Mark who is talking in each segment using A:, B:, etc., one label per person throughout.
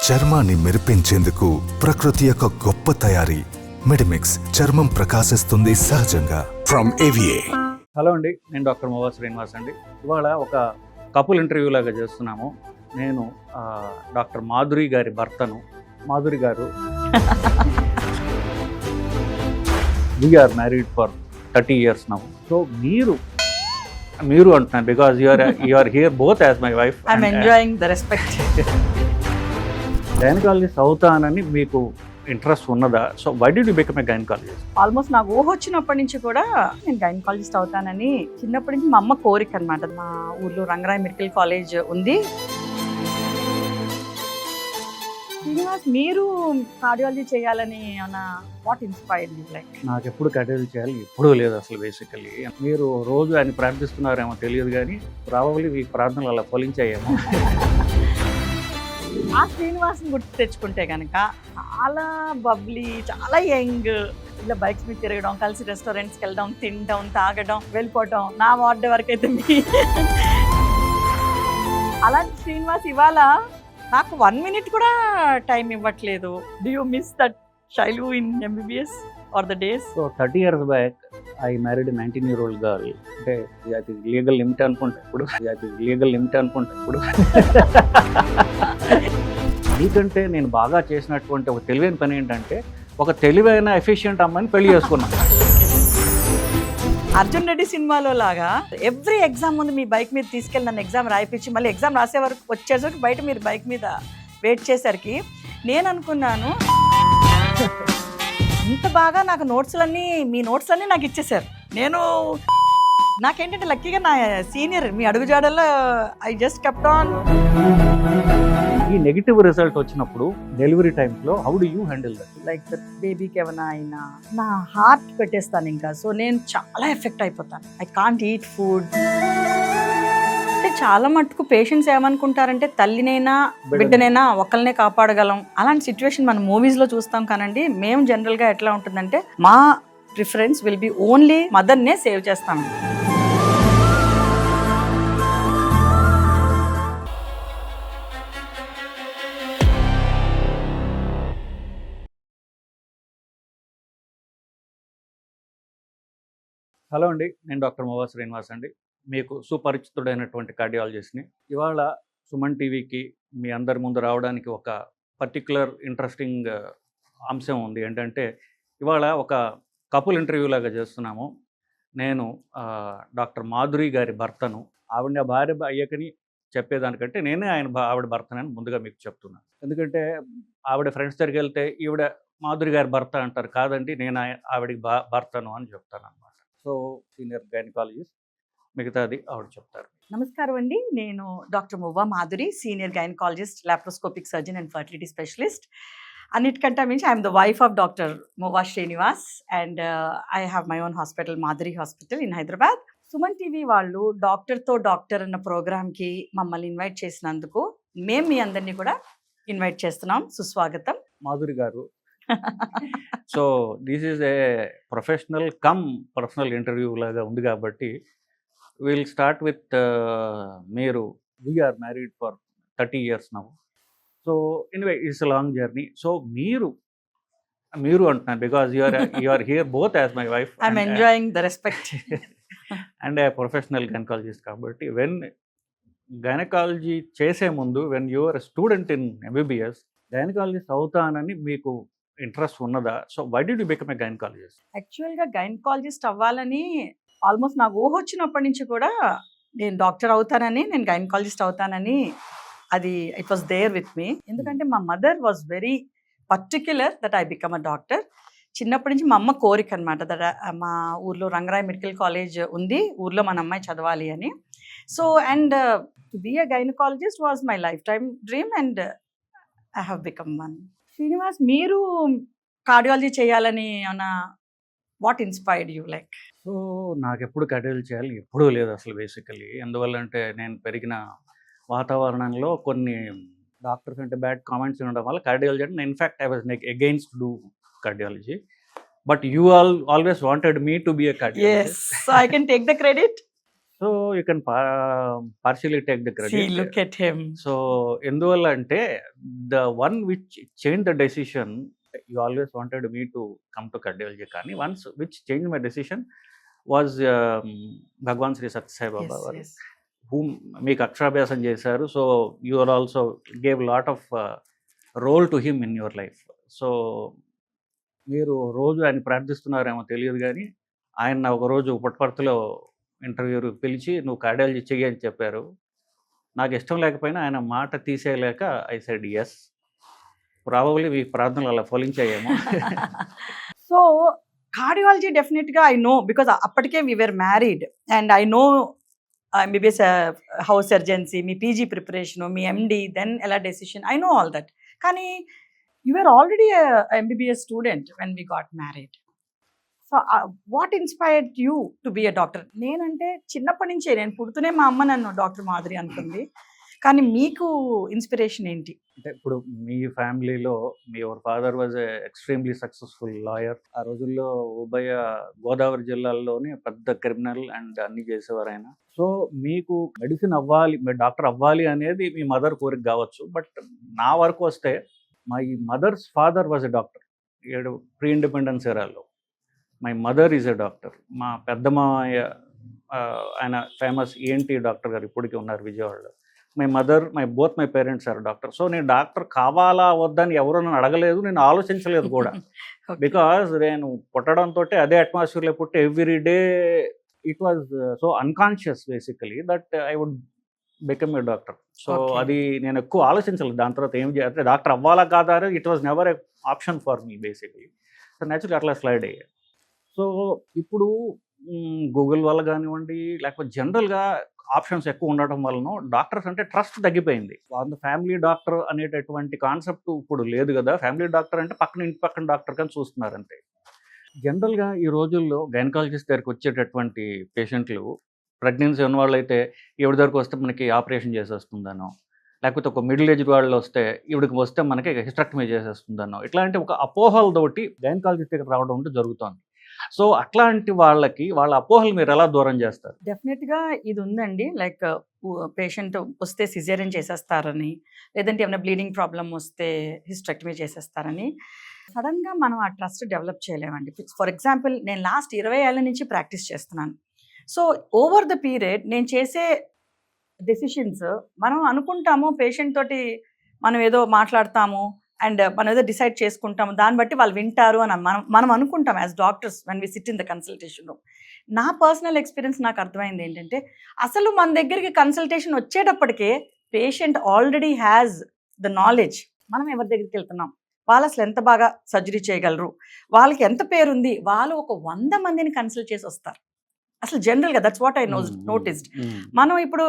A: చర్మాన్ని మెరిపించేందుకు ప్రకృతి యొక్క గొప్ప తయారీ మెడిమిక్స్ చర్మం ప్రకాశిస్తుంది సహజంగా ఫ్రమ్ ఏవిఏ.
B: హలో అండి, నేను డాక్టర్ మోవా శ్రీనివాస్ అండి. ఇవాళ ఒక కపుల్ ఇంటర్వ్యూ లాగా చేస్తున్నాము. నేను డాక్టర్ మాధురి గారి భర్తను. Madhuri garu we are married for 30 years now. So మీరు అంటున్నాను because you are here both as my wife.
C: I'm enjoying the respect.
B: Gynaecologist అవుతానని మీకు ఇంట్రెస్ట్ ఉన్నదా? So why did you become a gynaecologist?
C: Almost నాకు ఊహ వచ్చినప్పటి నుంచి కూడా నేను గైనకాలజిస్ట్ అవుతానని చిన్నప్పటి నుంచి మా అమ్మ కోరిక అనమాట. మా ఊర్లో రంగరాయ్ మెడికల్ కాలేజ్ ఉంది. శ్రీనివాస్, మీరు కార్డియాలజీ చేయాలని ఏమన్నా వాట్ ఇన్స్పైర్డ్ యు? లైక్
B: నాకు ఎప్పుడు కార్డియాలజీ చేయాలి ఎప్పుడూ లేదు అసలు. బేసికల్లీ మీరు రోజు ఆయన ప్రార్థిస్తున్నారేమో తెలియదు, కానీ ప్రాబబ్లీ మీ ప్రార్థనలు అలా ఫలించాయేమో.
C: ఆ శ్రీనివాస్ని గుర్తు తెచ్చుకుంటే కనుక చాలా బబ్లీ, చాలా యంగ్. ఇలా బైక్స్ మీద తిరగడం, కలిసి రెస్టారెంట్స్కి వెళ్ళడం, తినడం, తాగడం, వెళ్ళిపోవడం. నా వార్డు వరకు అయితే అలాంటి శ్రీనివాస్ ఇవాళ నాకు 1 minute కూడా టైం ఇవ్వట్లేదు. Do you miss that childhood in MBBS or the days?
B: So 30 years back I married 19-year-old girl. అంటే అది లీగల్ లిమిట్ అనుకుంటా ఇప్పుడు. ఎందుకంటే నేను బాగా చేసినటువంటి ఒక తెలివైన పని ఏంటంటే ఒక తెలివైన ఎఫిషియెంట్ అమ్మాయిని పెళ్లి చేసుకున్నాను.
C: అర్జున్ రెడ్డి సినిమాలో లాగా ఎవ్రీ ఎగ్జామ్ ముందు మీ బైక్ మీద తీసుకెళ్ళి నన్ను ఎగ్జామ్ రాయిపించి మళ్ళీ ఎగ్జామ్ రాసే వరకు వచ్చేసరికి బయట మీరు బైక్ మీద వెయిట్ చేసరికి నేను అనుకున్నాను ఇంత బాగా నాకు మీ నోట్స్లన్నీ నాకు ఇచ్చేసారు. నాకేంటంటే లక్కీగా నా సీనియర్ మీ అడుగుజాడల్లో ఐ జస్ట్ కెప్ట్ ఆన్.
B: ఈ నెగిటివ్ రిజల్ట్ వచ్చినప్పుడు డెలివరీ టైమ్స్లో how do you handle that?
C: Like that బేబీకి ఏమైనా అయినా నా హార్ట్ పెట్టేస్తాను ఇంకా. సో నేను చాలా ఎఫెక్ట్ అయిపోతాను. I can't eat food. అంటే చాలా మటుకు పేషెంట్స్ ఏమనుకుంటారంటే తల్లినైనా బిడ్డనైనా ఒకళ్ళనే కాపాడగలం అలాంటి సిచ్యువేషన్ మనం మూవీస్లో చూస్తాం. కానండి మేము జనరల్గా ఎట్లా ఉంటుందంటే మా ప్రిఫరెన్స్ విల్ బి ఓన్లీ మదర్నే సేవ్ చేస్తాము.
B: హలో అండి, నేను డాక్టర్ మోవా శ్రీనివాస్ అండి. మీకు సుపరిచితుడైనటువంటి కార్డియాలజిస్ట్ని. ఇవాళ సుమన్ టీవీకి మీ అందరి ముందు రావడానికి ఒక పర్టిక్యులర్ ఇంట్రెస్టింగ్ అంశం ఉంది. ఏంటంటే ఇవాళ ఒక కపుల్ ఇంటర్వ్యూ లాగా చేస్తున్నాము. నేను డాక్టర్ మాధురి గారి భర్తను. ఆవిడ భార్య అయ్యకని చెప్పేదానికంటే నేనే ఆవిడ భర్తనని ముందుగా మీకు చెప్తున్నాను. ఎందుకంటే ఆవిడ ఫ్రెండ్స్ దగ్గరికి వెళ్తే ఈవిడ మాధురి గారి భర్త అంటారు. కాదండి, నేను ఆవిడికి భర్తను అని చెప్తాను అనమాట. సో సీనియర్ గైనకాలజిస్ట్, మిగతాది ఆవిడ చెప్తారు.
C: నమస్కారం అండి, నేను doctor మోవా Madhuri, senior gynaecologist, laparoscopic surgeon and fertility specialist. అన్నిటికంటే మించి I'm the wife of doctor మోవా Srinivas and I have my own hospital, Madhuri hospital in Hyderabad. Suman TV వాళ్ళు డాక్టర్తో డాక్టర్ అన్న ప్రోగ్రామ్కి మమ్మల్ని ఇన్వైట్ చేసినందుకు మేము మీ అందరినీ కూడా ఇన్వైట్ చేస్తున్నాం. సుస్వాగతం.
B: Madhuri garu, so this is a professional cum personal interview లాగా ఉంది కాబట్టి విల్ స్టార్ట్ విత్ మీరు. We are married for 30 years now. So anyway it's a long journey. So మీరు అంటున్నాను because you are here both as my wife.
C: I'm enjoying the respect
B: and a professional gynaecologist కాబట్టి when gynaecology చేసే ముందు when you are student in MBBS gynaecologist అవుతానని మీకు interest ఉన్నదా? So why did you become a gynaecologist?
C: యాక్చువల్గా gynaecologist అవ్వాలని almost నాకు ఊహ వచ్చినప్పటి నుంచి కూడా నేను డాక్టర్ అవుతానని, నేను గైనకాలజిస్ట్ అవుతానని అది it was there with me. ఎందుకంటే మా mother was very particular that I become a doctor. చిన్నప్పటి నుంచి మా అమ్మ కోరిక అనమాట. దట్ మా ఊర్లో రంగరాయ్ మెడికల్ కాలేజ్ ఉంది, ఊర్లో మన అమ్మాయి చదవాలి అని. So and to be a gynaecologist was my life time dream and I have become one. Srinivas, మీరు కార్డియాలజీ చేయాలని ఏమన్నా what inspired you? Like
B: so నాకు ఎప్పుడు కార్డియాలజీ చేయాలి ఎప్పుడూ లేదు అసలు. బేసికల్లీ ఎందువల్లంటే నేను పెరిగిన వాతావరణంలో కొన్ని డాక్టర్స్ అంటే బ్యాడ్ కామెంట్స్ ఉండడం వల్ల కార్డియాలజీ అంటే in fact I was against to cardiology. But you always wanted me to be a cardiologist.
C: yes, so I can take the credit.
B: So you can partially take the
C: See,
B: credit.
C: look at him.
B: So ఎందువల్ల అంటే the one which change the decision, you always wanted me to come to cardiology, కానీ ones which change my decision was Bhagavan Shri Sathya Sai Baba
C: Yes,
B: వారు,
C: yes.
B: whom మీకు అక్షరాభ్యాసం చేశారు. So you are also gave lot of role to him in your life. So మీరు రోజు ఆయన ప్రార్థిస్తున్నారేమో తెలియదు, కానీ ఆయన ఒకరోజు పుట్టపర్తిలో ఇంటర్వ్యూకి పిలిచి నువ్వు కార్డియాలజీ చెయ్యి అని చెప్పారు. నాకు ఇష్టం లేకపోయినా ఆయన మాట తీసేయలేక ఐ సెడ్ ఎస్. ప్రాబబ్లీ మీ ప్రార్థనలు అలా ఫలించాయేమో.
C: సో కార్డియాలజీ డెఫినెట్గా ఐ నో, బికాజ్ అప్పటికే we were married and I know MBBS house surgeoncy, మీ పీజీ ప్రిపరేషన్, మీ ఎండి, దెన్ ఎలా decision, I know all that. కానీ you are already MBBS student when we got married. So what inspired you to be a doctor? నేనంటే చిన్నప్పటి నుంచే, నేను పుడుతూనే మా అమ్మ నన్ను డాక్టర్ మాదిరి అనుకుంది, కానీ మీకు ఇన్స్పిరేషన్ ఏంటి?
B: అంటే ఇప్పుడు మీ ఫ్యామిలీలో me your father was extremely successful lawyer. ఆ రోజుల్లో ఉభయ గోదావరి జిల్లాల్లోనే పెద్ద క్రిమినల్ అండ్ అన్ని చేసేవారు ఆయన. సో మీకు మెడిసిన్ అవ్వాలి, మీరు డాక్టర్ అవ్వాలి అనేది మీ మదర్ కోరిక కావచ్చు. బట్ నా వరకు వస్తే my mother's father was a doctor. Pre independence ఎరాలో my mother is a doctor. మా పెద్దమాయ ఆయన ఫేమస్ ఏంటి డాక్టర్ గారు ఇప్పటికీ ఉన్నారు విజయవాడలో. My parents are doctor. So నేను డాక్టర్ కావాలా వద్దని ఎవరు నన్ను అడగలేదు, నేను ఆలోచించలేదు కూడా. బికాజ్ నేను పుట్టడంతో అదే అట్మాస్ఫియర్లో పుట్టి every day it was so unconscious basically that I would become a doctor. So
C: Okay.
B: అది నేను ఎక్కువ ఆలోచించలేదు. దాని తర్వాత ఏం చేయాలి, డాక్టర్ అవ్వాలా కాదా అనేది it was never A option for me basically. So natural అట్లా స్లైడ్ అయ్యాయి. సో ఇప్పుడు గూగుల్ వల్ల కానివ్వండి, లేకపోతే జనరల్గా ఆప్షన్స్ ఎక్కువ ఉండటం వలన డాక్టర్స్ అంటే ట్రస్ట్ తగ్గిపోయింది. వాళ్ళ ఫ్యామిలీ డాక్టర్ అనేటటువంటి కాన్సెప్ట్ ఇప్పుడు లేదు కదా. ఫ్యామిలీ డాక్టర్ అంటే ఇంటి పక్కన డాక్టర్ కానీ చూస్తున్నారు అంతే. జనరల్గా ఈ రోజుల్లో గైనకాలజిస్ట్ దగ్గరికి వచ్చేటటువంటి పేషెంట్లు ప్రెగ్నెన్సీ ఉన్న వాళ్ళు అయితే ఈవిడ దగ్గరకు వస్తే మనకి ఆపరేషన్ చేసేస్తుందనో, లేకపోతే ఒక మిడిల్ ఏజ్ వాళ్ళు వస్తే ఈవిడికి వస్తే మనకి హిస్టెక్టమీ చేసేస్తుందనో, ఇట్లాంటి ఒక అపోహలతోటి గైనకాలజిస్ట్ దగ్గర రావడం అంటే జరుగుతుంది. సో అట్లాంటి వాళ్ళకి వాళ్ళ అపోహలు మీరు ఎలా దూరం చేస్తారు?
C: డెఫినెట్గా ఇది ఉందండి. లైక్ పేషెంట్ వస్తే సిజేరియన్ చేసేస్తారని, లేదంటే ఏమైనా బ్లీడింగ్ ప్రాబ్లం వస్తే హిస్టెక్టమీ చేసేస్తారని సడన్గా మనం ఆ ట్రస్ట్ డెవలప్ చేయలేమండి. ఫర్ ఎగ్జాంపుల్, నేను లాస్ట్ 20 ఏళ్ళ నుంచి ప్రాక్టీస్ చేస్తున్నాను. సో ఓవర్ ద పీరియడ్ నేను చేసే డెసిషన్స్, మనం అనుకుంటాము పేషెంట్ తోటి మనం ఏదో మాట్లాడతాము అండ్ మనం ఏదో డిసైడ్ చేసుకుంటాము, దాన్ని బట్టి వాళ్ళు వింటారు అని మనం అనుకుంటాం as doctors when we sit in the consultation room. నా పర్సనల్ ఎక్స్పీరియన్స్ నాకు అర్థమైంది ఏంటంటే, అసలు మన దగ్గరికి కన్సల్టేషన్ వచ్చేటప్పటికే patient already has the knowledge. మనం ఎవరి దగ్గరికి వెళ్తున్నాం, వాళ్ళు అసలు ఎంత బాగా సర్జరీ చేయగలరు, వాళ్ళకి ఎంత పేరుంది, వాళ్ళు ఒక 100 మందిని కన్సల్ట్ చేసి వస్తారు. అసలు జనరల్గా దట్స్ వాట్ ఐ నోటిస్డ్. మనం ఇప్పుడు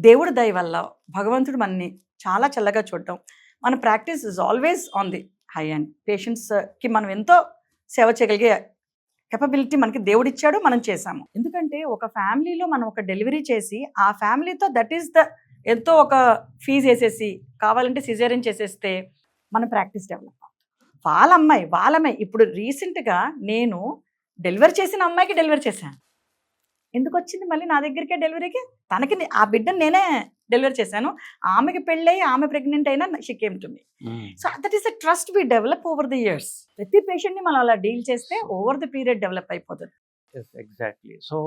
C: దేవుడి దయ వల్ల భగవంతుడు మనని చాలా చల్లగా చూడటం, మన practice is always on the high and పేషెంట్స్కి మనం ఎంతో సేవ చేయగలిగే కెపబిలిటీ మనకి దేవుడిచ్చాడు, మనం చేసాము. ఎందుకంటే ఒక ఫ్యామిలీలో మనం ఒక డెలివరీ చేసి ఆ ఫ్యామిలీతో దట్ ఈస్ ద ఎంతో ఒక ఫీజు వేసేసి కావాలంటే సిజేరియన్ చేసేస్తే మన ప్రాక్టీస్ డెవలప్ అవుతుంది. వాళ్ళమ్మాయి ఇప్పుడు రీసెంట్గా నేను డెలివరీ చేసిన అమ్మాయికి డెలివరీ చేశాను. ఎందుకు వచ్చింది మళ్ళీ నా దగ్గరికే డెలివరీకి? తనకి ఆ బిడ్డను నేనే డెలివరీ చేశాను. ఆమెకి పెళ్ళయి ఆమె ప్రెగ్నెంట్ అయినా she came to me. So that is a trust we develop over the years. ప్రతి పేషెంట్ని మనం అలా డీల్ చేస్తే ఓవర్ ది పీరియడ్ డెవలప్ అయిపోతుంది.
B: ఎగ్జాక్ట్లీ. సో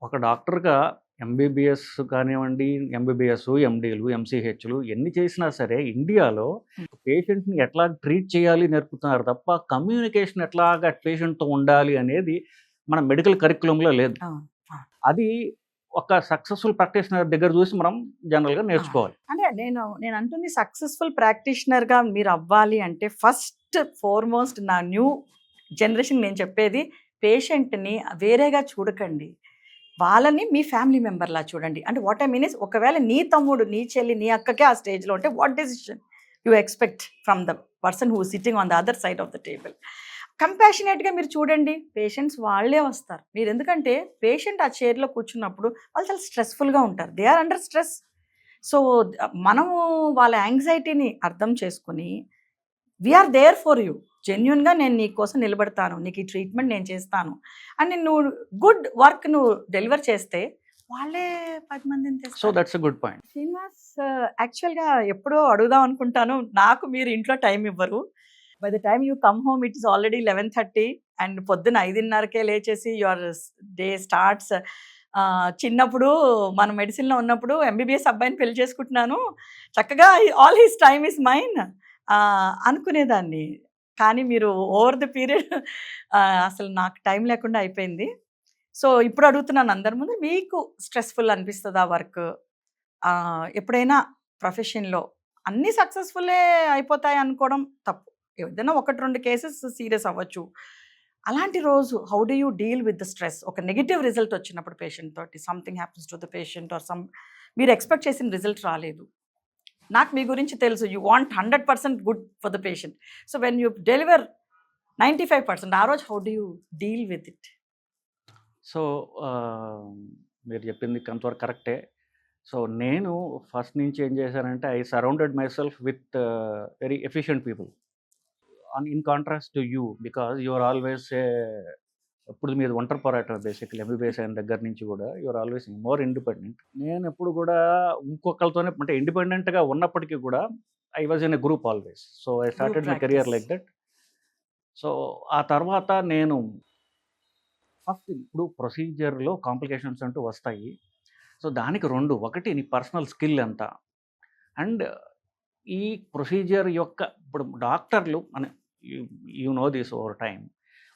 B: ఒక డాక్టర్గా ఎంబీబీఎస్ కానివ్వండి, ఎంబీబీఎస్, ఎండీలు, ఎంసీహెచ్లు ఎన్ని చేసినా సరే ఇండియాలో పేషెంట్ని ఎట్లా ట్రీట్ చేయాలి నేర్పుతున్నారు తప్ప కమ్యూనికేషన్ ఎట్లాగా పేషెంట్తో ఉండాలి అనేది మన మెడికల్ కరికులంలో లేదు. అది ఒక సక్సెస్ఫుల్ ప్రాక్టీషనర్ దగ్గర చూసి మనం జనరల్గా నేర్చుకోవాలి.
C: అంటే నేను అంటుంది సక్సెస్ఫుల్ ప్రాక్టీషనర్గా మీరు అవ్వాలి అంటే ఫస్ట్ ఫార్మోస్ట్ నా న్యూ జనరేషన్ నేను చెప్పేది, పేషెంట్ని వేరేగా చూడకండి, వాళ్ళని మీ ఫ్యామిలీ మెంబర్లా చూడండి. అంటే వాట్ ఐ మీన్ ఇస్, ఒకవేళ నీ తమ్ముడు, నీ చెల్లి, నీ అక్కకే ఆ స్టేజ్లో ఉంటే what decision you expect from the person who sitting on the other side of the table. కంపాషనేట్గా మీరు చూడండి, పేషెంట్స్ వాళ్ళే వస్తారు. మీరు ఎందుకంటే పేషెంట్ ఆ చైర్లో కూర్చున్నప్పుడు వాళ్ళు చాలా స్ట్రెస్ఫుల్గా ఉంటారు, they are under stress. So మనము వాళ్ళ యాంగ్జైటీని అర్థం చేసుకుని వీఆర్ దేర్ ఫర్ యూ, జెన్యున్గా నేను నీ కోసం నిలబడతాను, నీకు ఈ ట్రీట్మెంట్ నేను చేస్తాను అని నువ్వు గుడ్ వర్క్ నువ్వు డెలివర్ చేస్తే వాళ్ళే 10 మందిని
B: సో
C: తెస్తారు.
B: That's a good point.
C: Srinivas, యాక్చువల్గా ఎప్పుడో అడుగుదాం అనుకుంటాను, నాకు మీరు ఇంట్లో టైం ఇవ్వరు. By the time you come home it is already 11:30 and పొద్దున 5:30కే లేచేసి యువర్ డే స్టార్ట్స్. చిన్నప్పుడు మనం మెడిసిన్లో ఉన్నప్పుడు ఎంబీబీఎస్ అబ్బాయిని పెళ్లి చేసుకుంటున్నాను, చక్కగా all his time is mine అనుకునేదాన్ని. కానీ మీరు ఓవర్ ద పీరియడ్ అసలు నాకు టైం లేకుండా అయిపోయింది. సో ఇప్పుడు అడుగుతున్నాను అందరి ముందు, మీకు స్ట్రెస్ఫుల్ అనిపిస్తుందా వర్క్? ఎప్పుడైనా ప్రొఫెషన్లో అన్నీ సక్సెస్ఫుల్లే అయిపోతాయి అనుకోవడం తప్పు. ఏదైనా 1-2 కేసెస్ సీరియస్ అవ్వచ్చు. అలాంటి రోజు how do you deal with the stress? ఒక నెగిటివ్ రిజల్ట్ వచ్చినప్పుడు పేషెంట్ తోటి, something happens to the patient or మీరు ఎక్స్పెక్ట్ చేసిన రిజల్ట్ రాలేదు. నాకు మీ గురించి తెలుసు, you want 100% good for the patient. So when you deliver 95%, ఆ రోజు how do you deal with it?
B: So మీరు చెప్పింది కొంతవరకు కరెక్టే. సో నేను ఫస్ట్ నుంచి ఏం చేశానంటే I surrounded myself with very efficient people in contrast to you, because you're always ఎప్పుడు మీరు ఒంటరి పోరాటం బేసిక్లీ ఎంబీబీఎస్ అయిన దగ్గర నుంచి కూడా యూఆర్ ఆల్వేస్ మోర్ ఇండిపెండెంట్. నేను ఎప్పుడు కూడా ఇంకొకరితోనే అంటే ఇండిపెండెంట్గా ఉన్నప్పటికీ కూడా I was in a group always. So I started my career like that. So ఆ తర్వాత నేను ఫస్ట్ ఇప్పుడు ప్రొసీజర్లో కాంప్లికేషన్స్ అంటూ వస్తాయి. సో దానికి 2, ఒకటి నీ పర్సనల్ స్కిల్ ఎంత, అండ్ ఈ ప్రొసీజర్ యొక్క ఇప్పుడు డాక్టర్లు మన you know this over time,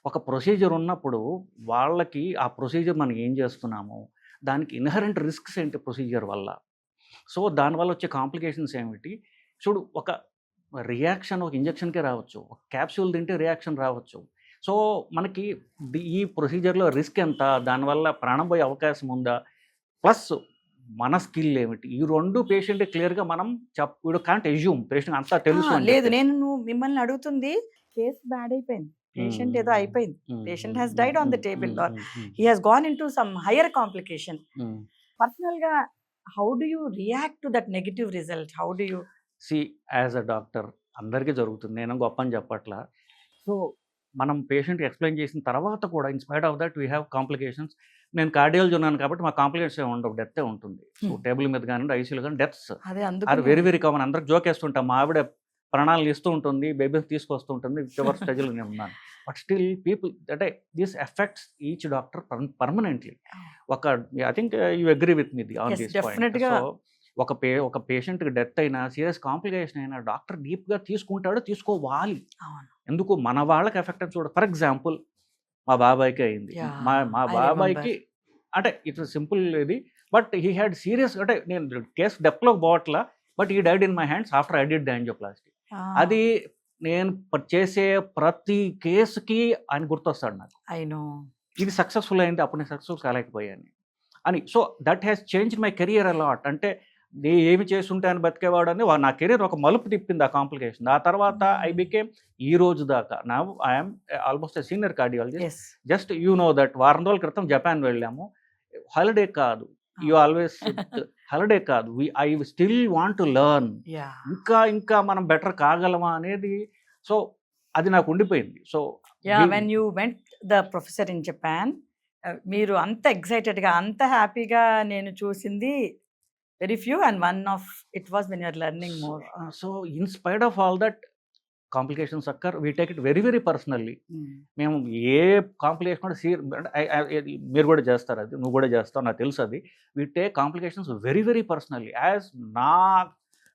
B: ఒక ప్రొసీజర్ ఉన్నప్పుడు వాళ్ళకి ఆ ప్రొసీజర్ మనం ఏం చేస్తున్నాము, దానికి ఇన్హరెంట్ రిస్క్స్ ఏంటి ప్రొసీజర్ వల్ల, సో దానివల్ల వచ్చే కాంప్లికేషన్స్ ఏమిటి. చూడు, ఒక రియాక్షన్ ఒక ఇంజెక్షన్కే రావచ్చు, ఒక క్యాప్సూల్ తింటే రియాక్షన్ రావచ్చు. సో మనకి ఈ ప్రొసీజర్లో రిస్క్ ఎంత, దానివల్ల ప్రాణం పోయే అవకాశం ఉందా, ప్లస్ మన స్కిల్ ఏమిటి, ఈ 2 పేషెంట్ క్లియర్గా మనం వీడు కాంట్ ఎజ్యూమ్ పేషెంట్ అంతా తెలుసు.
C: లేదు, నేను మిమ్మల్ని అడుగుతుంది, కేసు బ్యాడ్ అయిపోయింది, పేషెంట్ ఏదో అయిపోయింది, patient has died on the table or he has gone into some higher complication. పర్సనల్గా how do you react to that negative result? How do you
B: see as a doctor అందరికీ జరుగుతుంది, నేను గొప్ప అని చెప్పట్లా. So మనం పేషెంట్కి explain చేసిన తర్వాత కూడా inspired of that we have complications. నేను కార్డియాలజీ ఉన్నాను కాబట్టి మా కాంప్లికేషన్స్ ఉండవు, డెత్తే ఉంటుంది. సో టేబుల్ మీద కానీ ఐసీలో కానీ deaths are very very common. అందరికి జోకేస్తుంటాం, మా ఆవిడ ప్రాణాలను ఇస్తూ ఉంటుంది, బేబీస్ తీసుకొస్తూ ఉంటుంది, చివరి స్టేజ్లో నేను ఉన్నాను. బట్ స్టిల్ పీపుల్ అంటే this effects each doctor permanently. I think you agree with me on this point. So ఒక పేషెంట్కి డెత్ అయినా సీరియస్ కాంప్లికేషన్ అయినా డాక్టర్ డీప్గా తీసుకుంటాడు, తీసుకోవాలి. ఎందుకు మన వాళ్ళకి ఎఫెక్ట్ అని చూడ. ఫర్ ఎగ్జాంపుల్ మా బాబాయ్కి అయింది, మా బాబాయ్కి అంటే ఇట్స్ సింపుల్ ఇది, బట్ హీ హ్యాడ్ సీరియస్ అంటే నేను కేసు డెప్త్లోకి పోవట్లా, బట్ ఈ died in my hands after I did the angioplasty. అది నేను చేసే ప్రతి కేసుకి ఆయన గుర్తొస్తాడు నాకు, ఇది సక్సెస్ఫుల్ అయింది, అప్పుడు నేను సక్సెస్ఫుల్ కాలేకపోయాను అని. So that has change my career a lot. అంటే ఏమి చేస్తుంటే అని బతికేవాడని నా కెరీర్ ఒక మలుపు తిప్పింది ఆ కాంప్లికేషన్. ఆ తర్వాత ఐ బికేమ్ ఈ రోజు దాకా నా I'm almost a senior cardiologist. Just you know that వారం రోజుల క్రితం జపాన్ వెళ్ళాము, హాలిడే కాదు, యూ ఆల్వేస్ హాలిడే కాదు, I still want to learn, ఇంకా మనం బెటర్ కాగలమా అనేది. సో అది నాకు ఉండిపోయింది. So
C: when you went the professor in Japan, మీరు అంత ఎక్సైటెడ్గా అంత హ్యాపీగా నేను చూసింది very few, and one of it was when you are learning more.
B: So in spite of all that complications occur, we take it very very personally. మేము ఏ complication కూడా మీరు కూడా చేస్తారు, అది నువ్వు కూడా చేస్తావు నాకు తెలుసు, అది we take complications very very personally. As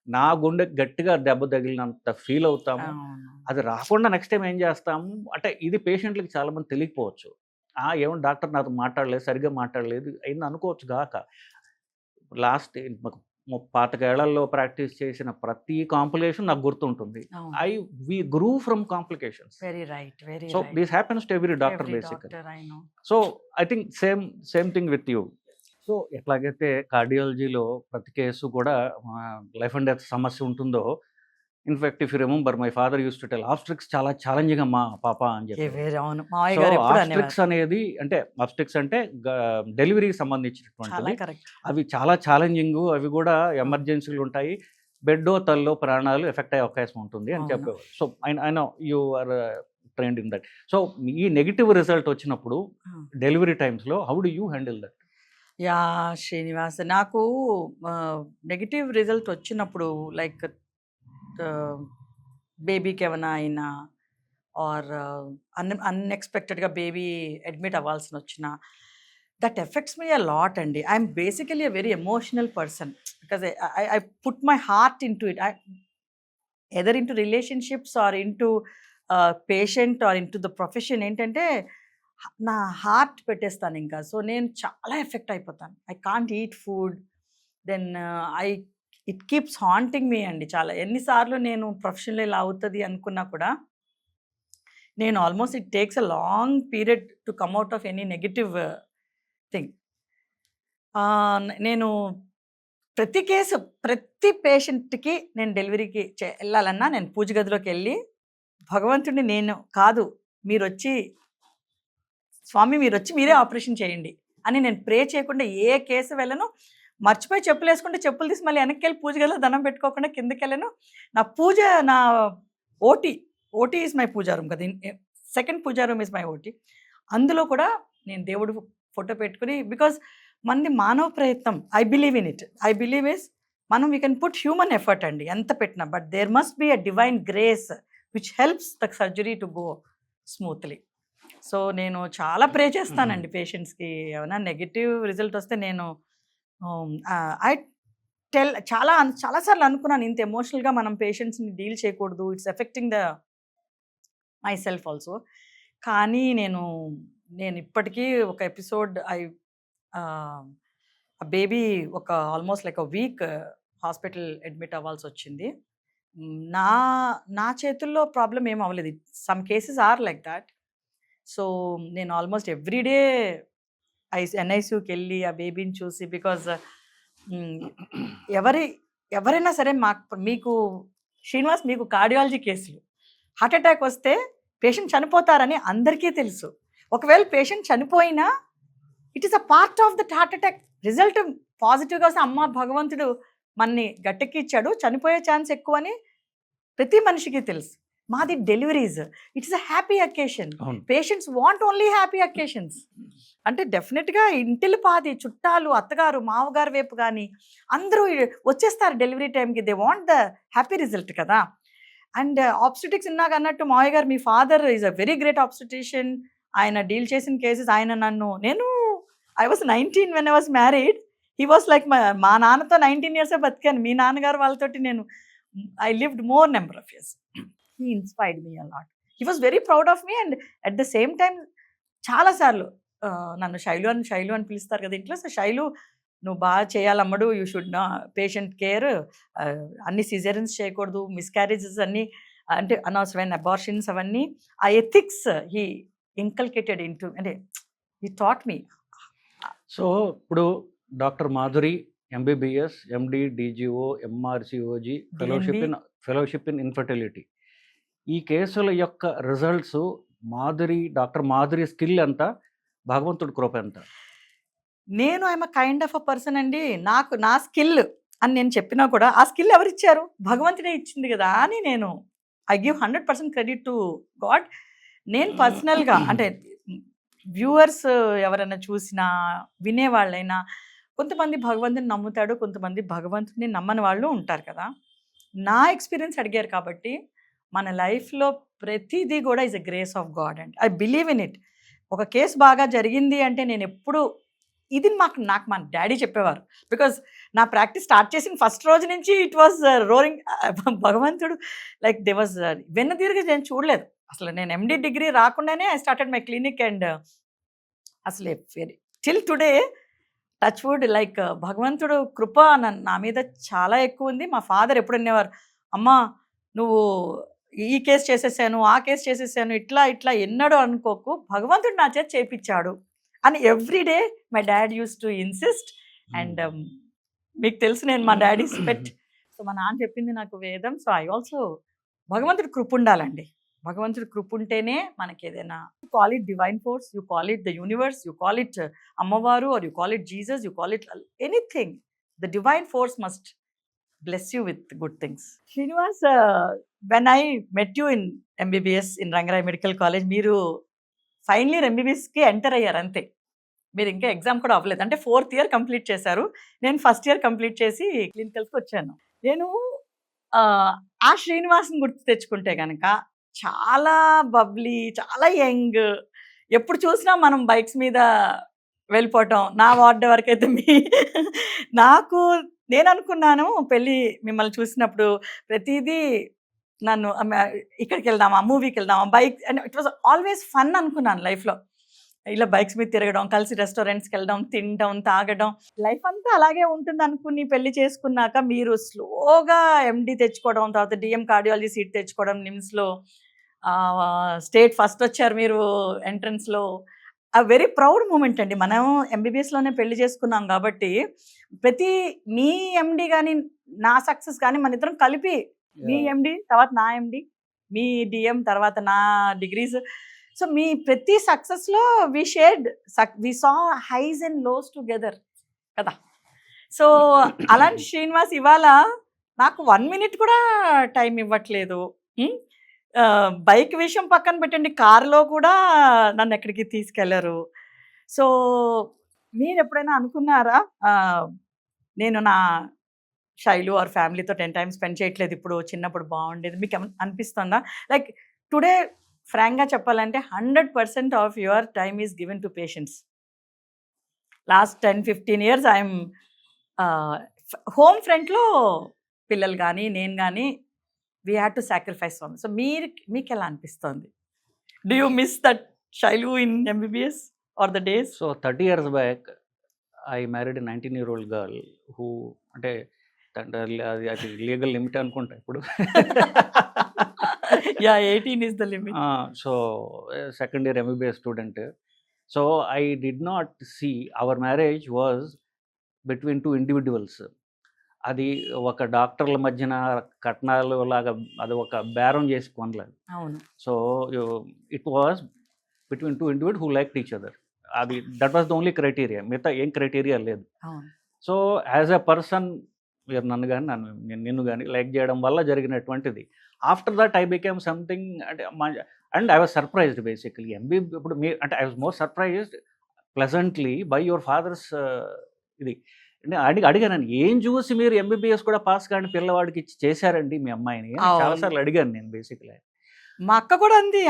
B: నా గుండె గట్టిగా దెబ్బ తగిలినంత ఫీల్ అవుతాము. అది రాకుండా నెక్స్ట్ టైం ఏం చేస్తాము అంటే, ఇది పేషెంట్లకి చాలామంది తెలియకపోవచ్చు. ఏమో డాక్టర్ నాతో మాట్లాడలేదు, సరిగ్గా మాట్లాడలేదు అయింది అనుకోవచ్చు గాక. లాస్ట్ 25 ఏళ్లలో ప్రాక్టీస్ చేసిన ప్రతి కాంప్లికేషన్ నాకు గుర్తుంటుంది. We grew from complications. So this happens to every doctor basically. So I think same thing with you. సో ఎట్లాగైతే కార్డియాలజీలో ప్రతి కేసు కూడా లైఫ్ అండ్ డెత్ సమస్య ఉంటుందో, in fact if you remember my father use to tell obstetrics చాలా challenging అమ్మా పాప అని చెప్పి. ఆబ్స్ట్రిక్స్ అనేది అంటే ఆబ్స్ట్రిక్స్ అంటే డెలివరీకి సంబంధించినటువంటివి, అవి చాలా ఛాలెంజింగ్, అవి కూడా ఎమర్జెన్సీలు ఉంటాయి. బెడ్డో తల్లో ప్రాణాలు ఎఫెక్ట్ అయ్యే అవకాశం ఉంటుంది అని
C: అవును.
B: చెప్పేవారు. So I know you are trained in that. So ఈ నెగిటివ్ రిజల్ట్ వచ్చినప్పుడు డెలివరీ టైమ్స్లో how do you handle that?
C: Yeah Srinivas, నాకు నెగిటివ్ రిజల్ట్ వచ్చినప్పుడు లైక్ బేబీకి ఏమైనా అయినా ఆర్ అన్ఎక్స్పెక్టెడ్గా బేబీ అడ్మిట్ అవ్వాల్సి వచ్చినా that effects me a lot అండి. I'm basically a very emotional person because I put my heart into it, either into relationships or into patient or into the profession. ఏంటంటే నా heart పెట్టేస్తాను ఇంకా. So నేను చాలా effect అయిపోతాను. I can't eat food, then it keeps haunting me అండి. చాలా ఎన్నిసార్లు నేను ప్రొఫెషన్లో ఇలా అవుతుంది అనుకున్నా కూడా నేను almost it takes a long period to come out of any negative thing. నేను ప్రతి కేసు, ప్రతి పేషెంట్కి నేను డెలివరీకి వెళ్ళాలన్నా నేను పూజ గదిలోకి వెళ్ళి భగవంతుడిని, నేను కాదు మీరు వచ్చి స్వామి మీరు వచ్చి మీరే ఆపరేషన్ చేయండి అని నేను ప్రే చేయకుండా ఏ కేసు వెళ్ళను. మర్చిపోయి చెప్పులు వేసుకుంటే చెప్పులు తీసి మళ్ళీ వెనక్కి వెళ్ళి పూజ గదిలో దండం పెట్టుకోకుండా కిందకి వెళ్ళను. నా పూజ, నా OT is my pooja room కదా, second pooja room is my OT. అందులో కూడా నేను దేవుడు ఫోటో పెట్టుకుని, బికాజ్ మనది మానవ ప్రయత్నం. I believe in it. I believe is మనం we can put human effort అండి ఎంత పెట్టినా, but there must be a divine grace which helps the surgery to go smoothly. So నేను చాలా ప్రే చేస్తానండి పేషెంట్స్కి. ఏమైనా నెగిటివ్ రిజల్ట్ వస్తే నేను ఐ చాలాసార్లు అనుకున్నాను, ఇంత ఎమోషనల్గా మనం పేషెంట్స్ని డీల్ చేయకూడదు, it's affecting the myself also. కానీ నేను ఇప్పటికీ ఒక ఎపిసోడ్ బేబీ ఒక almost like week hospital admit అవ్వాల్సి వచ్చింది. నా చేతుల్లో ప్రాబ్లం ఏం అవ్వలేదు. Some cases are like that. So నేను ఆల్మోస్ట్ ఎవ్రీడే ఎన్ఐసియూకి వెళ్ళి ఆ బేబీని చూసి, బికాజ్ ఎవరైనా సరే మీకు శ్రీనివాస్, మీకు కార్డియాలజీ కేసులు హార్ట్ అటాక్ వస్తే పేషెంట్ చనిపోతారని అందరికీ తెలుసు. ఒకవేళ పేషెంట్ చనిపోయినా it is a part of that heart attack. Result పాజిటివ్గా వస్తే అమ్మ భగవంతుడు మనని గట్టెక్కిచ్చాడు, చనిపోయే ఛాన్స్ ఎక్కువ అని ప్రతి మనిషికి తెలుసు. మాది deliveries, it is a happy occasion. Patients want only happy occasions. అంటే డెఫినెట్గా ఇంటిల్లి పాది చుట్టాలు, అత్తగారు, మామగారు వైపు కానీ అందరూ వచ్చేస్తారు డెలివరీ టైంకి. They want the happy result కదా. అండ్ ఆబ్స్టెటిక్స్ ఇన్నాక అన్నట్టు మావయ్య గారు, మీ father is a very great obstetrician. ఆయన డీల్ చేసిన కేసెస్, నేను I was 19 when I was married. He was like మా నాన్నతో 19 years బతికాను. మీ నాన్నగారు వాళ్ళతోటి I lived more number of years. He inspired me a lot. He was very proud of me, and at the same time చాలాసార్లు నన్ను శైలు అని పిలుస్తారు కదా ఇంట్లో. సో శైలు, నువ్వు బాగా చేయాలమ్మడు, యూ షుడ్ పేషెంట్ కేర్, అన్ని సిజేరియన్స్ చేయకూడదు, మిస్క్యారేజెస్ అన్నీ, అంటే అనవసరమైన అబార్షన్స్ అవన్నీ, ఆ ఎథిక్స్ హీ ఇంకల్కేటెడ్ ఇంటూ, అంటే హీ టాట్ మీ.
B: సో ఇప్పుడు doctor Madhuri MBBS, MD, DGO, MRCOG, fellowship in infertility. ఈ కేసుల యొక్క రిజల్ట్స్ డాక్టర్ మాధురి స్కిల్ ఎంత, భగవంతుడి కృప ఎంత?
C: నేను I'm kind of a person అండి. నా స్కిల్ అని నేను చెప్పినా కూడా ఆ స్కిల్ ఎవరిచ్చారు? భగవంతుడే ఇచ్చింది కదా అని I give 100% credit to God. నేను పర్సనల్గా, అంటే వ్యూవర్స్ ఎవరైనా చూసినా, వినేవాళ్ళైనా, కొంతమంది భగవంతుని నమ్ముతాడు, కొంతమంది భగవంతుని నమ్మని వాళ్ళు ఉంటారు కదా. నా ఎక్స్పీరియన్స్ అడిగారు కాబట్టి మన లైఫ్లో ప్రతిదీ కూడా is a grace of God and I believe in it. ఒక కేసు బాగా జరిగింది అంటే నేను ఎప్పుడు ఇది నాకు మా డాడీ చెప్పేవారు. బికాజ్ నా ప్రాక్టీస్ స్టార్ట్ చేసిన ఫస్ట్ రోజు నుంచి ఇట్ వాజ్ రోరింగ్. భగవంతుడు లైక్ దే వాజ్ వెన్నదీరుగా నేను చూడలేదు అసలు. నేను ఎండి డిగ్రీ రాకుండానే I started my clinic and అసలు till today touch wood like భగవంతుడు కృప నా మీద చాలా ఎక్కువ ఉంది. మా ఫాదర్ ఎప్పుడు అనేవారు, అమ్మా నువ్వు ఈ కేసు చేసేసాను, ఆ కేసు చేసేసాను, ఇట్లా ఎన్నడూ అనుకోకు, భగవంతుడు నా చేత చేయించాడు అని everyday my dad use to insist. And మీకు తెలుసు నేను మా డాడీ స్పెట్. సో మా నాన్న చెప్పింది నాకు వేదం. సో ఐ ఆల్సో భగవంతుడి కృప ఉండాలండి. భగవంతుడి కృప ఉంటేనే మనకి ఏదైనా, you call it divine force, you call it the universe, you call it Ammavaru, or you call it Jesus, you call it anything, the divine force must bless you with good things. Srinivas, when I met you in MBBS in Rangarai Medical College, మీరు final year ఎంబీబీఎస్కి enter అయ్యారు అంతే. మీరు ఇంకా exam కూడా అవ్వలేదు, అంటే 4th year complete చేశారు. నేను 1st ఇయర్ కంప్లీట్ చేసి క్లినికల్స్కి వచ్చాను. నేను ఆ శ్రీనివాస్ని గుర్తు తెచ్చుకుంటే కనుక చాలా బబ్లీ, చాలా యంగ్, ఎప్పుడు చూసినా మనం బైక్స్ మీద వెళ్ళిపోవటం. నా వార్డు వరకు అయితే నేను అనుకున్నాను పెళ్ళి మిమ్మల్ని చూసినప్పుడు ప్రతిదీ నన్ను ఇక్కడికి వెళ్దామా, మూవీకి వెళ్దామా, bike and it was always fun అనుకున్నాను లైఫ్లో. ఇలా బైక్స్ మీద తిరగడం, కలిసి రెస్టారెంట్స్కి వెళ్ళడం, తినడం, తాగడం, లైఫ్ అంతా అలాగే ఉంటుంది అనుకుని పెళ్లి చేసుకున్నాక మీరు స్లోగా ఎండి తెచ్చుకోవడం, తర్వాత డిఎం కార్డియాలజీ సీట్ తెచ్చుకోవడం, నిమ్స్లో స్టేట్ ఫస్ట్ వచ్చారు మీరు ఎంట్రన్స్లో. ఆ వెరీ ప్రౌడ్ మూమెంట్ అండి. మనం ఎంబీబీఎస్లోనే పెళ్లి చేసుకున్నాం కాబట్టి ప్రతి మీ ఎండి కానీ నా సక్సెస్ కానీ మన ఇద్దరం కలిపి, మీ ఎండి తర్వాత నా ఎండి, మీ డిఎం తర్వాత నా డిగ్రీస్, సో మీ ప్రతి సక్సెస్లో we shared, we saw highs and lows together కదా. సో అలాంటి శ్రీనివాస్ ఇవాళ నాకు 1 minute కూడా టైం ఇవ్వట్లేదు. బైక్ విషయం పక్కన పెట్టండి, కారులో కూడా నన్ను ఎక్కడికి తీసుకెళ్లరు. సో మీరు ఎప్పుడైనా అనుకున్నారా నేను నా శైలు ఆర్ ఫ్యామిలీతో 10 times స్పెండ్ చేయట్లేదు, ఇప్పుడు చిన్నప్పుడు బాగుండేది, మీకు అనిపిస్తుందా? లైక్ టుడే ఫ్రాంక్గా చెప్పాలంటే 100% of your time is given to patients. Last 10-15 years I'm home ఫ్రంట్లో పిల్లలు కానీ నేను కానీ we had to sacrifice for. So మీకు ఎలా అనిపిస్తుంది? Do you miss that Shailu in MBBS or the days?
B: So 30 years back I married 19-year-old girl who, అంటే అది లీగల్ లిమిట్ అనుకుంటా ఇప్పుడు.
C: Yeah, 18 is the limit.
B: So second year MBBS student. So I did not see our marriage was between 2 individuals. అది ఒక డాక్టర్ల మధ్యన కట్నాలు లాగా అది ఒక బేరం చేసి కొనలేదు.
C: అవును.
B: So it was between 2 individuals who liked each other. అది that was the only criteria, మిగతా ఏం క్రైటీరియా లేదు.
C: అవును.
B: సో యాజ్ ఎ పర్సన్ మీరు నన్ను కానీ నిన్ను కానీ లైక్ చేయడం వల్ల జరిగినటువంటిది. After that I became something, అంటే and I was surprised basically. ఇప్పుడు మీ అంటే I was more surprised pleasantly by your father's ఇది. అంటే అడిగాను, ఏం చూసి మీరు ఎంబీబీఎస్ కూడా పాస్ కానీ పిల్లవాడికి ఇచ్చి చేశారండి మీ అమ్మాయిని? చాలాసార్లు అడిగాను నేను బేసికలీ.
C: మా అక్క కూడా అంది,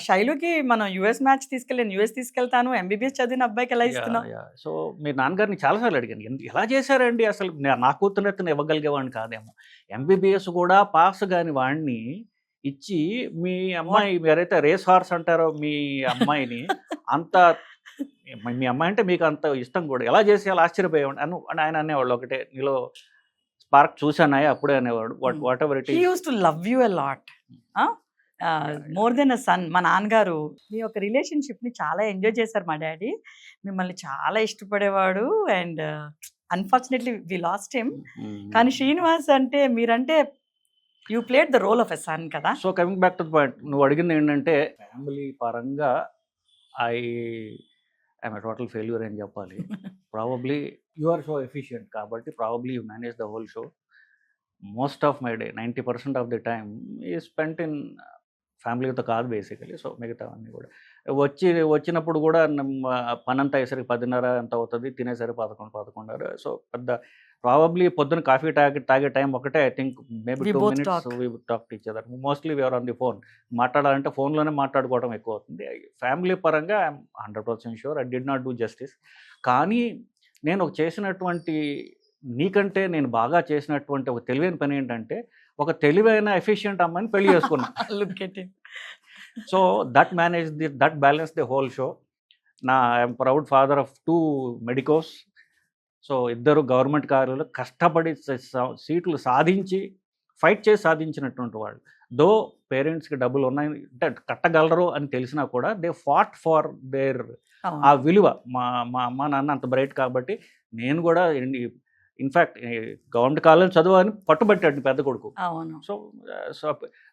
C: శైలుకి మనం యుఎస్ మ్యాచ్ తీసుకెళ్ళాను, యుఎస్ తీసుకెళ్తాను, ఎంబీబీఎస్ చదివిన అబ్బాయికి ఎలా ఇస్తున్నావు?
B: సో మీ నాన్నగారిని చాలాసార్లు అడిగాను, ఎలా చేశారండి అసలు? నా కూతురునెత్తను ఇవ్వగలిగేవాడిని కాదేమో, ఎంబీబీఎస్ కూడా పాస్ కాని వాడిని ఇచ్చి మీ అమ్మాయి, ఎవరైతే రేస్ హార్స్ అంటారో మీ అమ్మాయిని అంత, మీ అమ్మాయి అంటే మీకు అంత ఇష్టం కూడా, ఎలా చేసేయాలో ఆశ్చర్యపోయేవాడు అని ఆయన అనేవాళ్ళు. ఒకటే నీలో స్పార్క్ చూసానాయి అప్పుడే అనేవాడు. What ever it is,
C: he used to love you a lot, more than a son. మా నాన్నగారు మీ యొక్క రిలేషన్షిప్ని చాలా ఎంజాయ్ చేశారు. మా డాడీ మిమ్మల్ని చాలా ఇష్టపడేవాడు and unfortunately we lost him. కానీ శ్రీనివాస్ అంటే మీరంటే you played the role of a son కదా.
B: So coming back to the point, నువ్వు అడిగింది ఏంటంటే ఫ్యామిలీ పరంగా ఐఎమ్ ఎ టోటల్ ఫెయిల్యూర్ అని చెప్పాలి. Probably you are so efficient కాబట్టి probably you manage the whole show. Most of my day 90% of the time ఈ spent in ఫ్యామిలీతో కాదు బేసికలీ. సో మిగతావన్నీ కూడా వచ్చినప్పుడు కూడా పని అంతా అయ్యేసరికి 10:30 ఎంత అవుతుంది, తినేసరికి 11:30. సో పెద్ద ప్రాబబ్లీ పొద్దున కాఫీ తాగే టైం ఒకటే. I think maybe 2 minutes we would talk to each other. Mostly we're on the phone. మాట్లాడాలంటే ఫోన్లోనే మాట్లాడుకోవడం ఎక్కువ అవుతుంది. ఫ్యామిలీ పరంగా I'm 100% sure I did not do justice. కానీ నేను చేసినటువంటి, నీకంటే నేను బాగా చేసినటువంటి ఒక తెలివైన పని ఏంటంటే, ఒక తెలివైన ఎఫిషియంట్ అమ్మాయిని పెళ్లి చేసుకున్నా. So that balance the whole show. I'm proud father of 2 medicos. So ఇద్దరు గవర్నమెంట్ కార్యాలయంలో కష్టపడి సీట్లు సాధించి ఫైట్ చేసి సాధించినటువంటి వాళ్ళు. దో పేరెంట్స్కి డబ్బులు ఉన్నాయి అంటే కట్టగలరు అని తెలిసినా కూడా దే ఫాట్ ఫార్ దేర్ ఆ విలువ. మా అమ్మ నాన్న అంత బ్రైట్ కాబట్టి నేను కూడా ఇన్ఫ్యాక్ట్ గవర్నమెంట్ కాలేజ్ చదువు పట్టుబట్టాడు పెద్ద కొడుకు.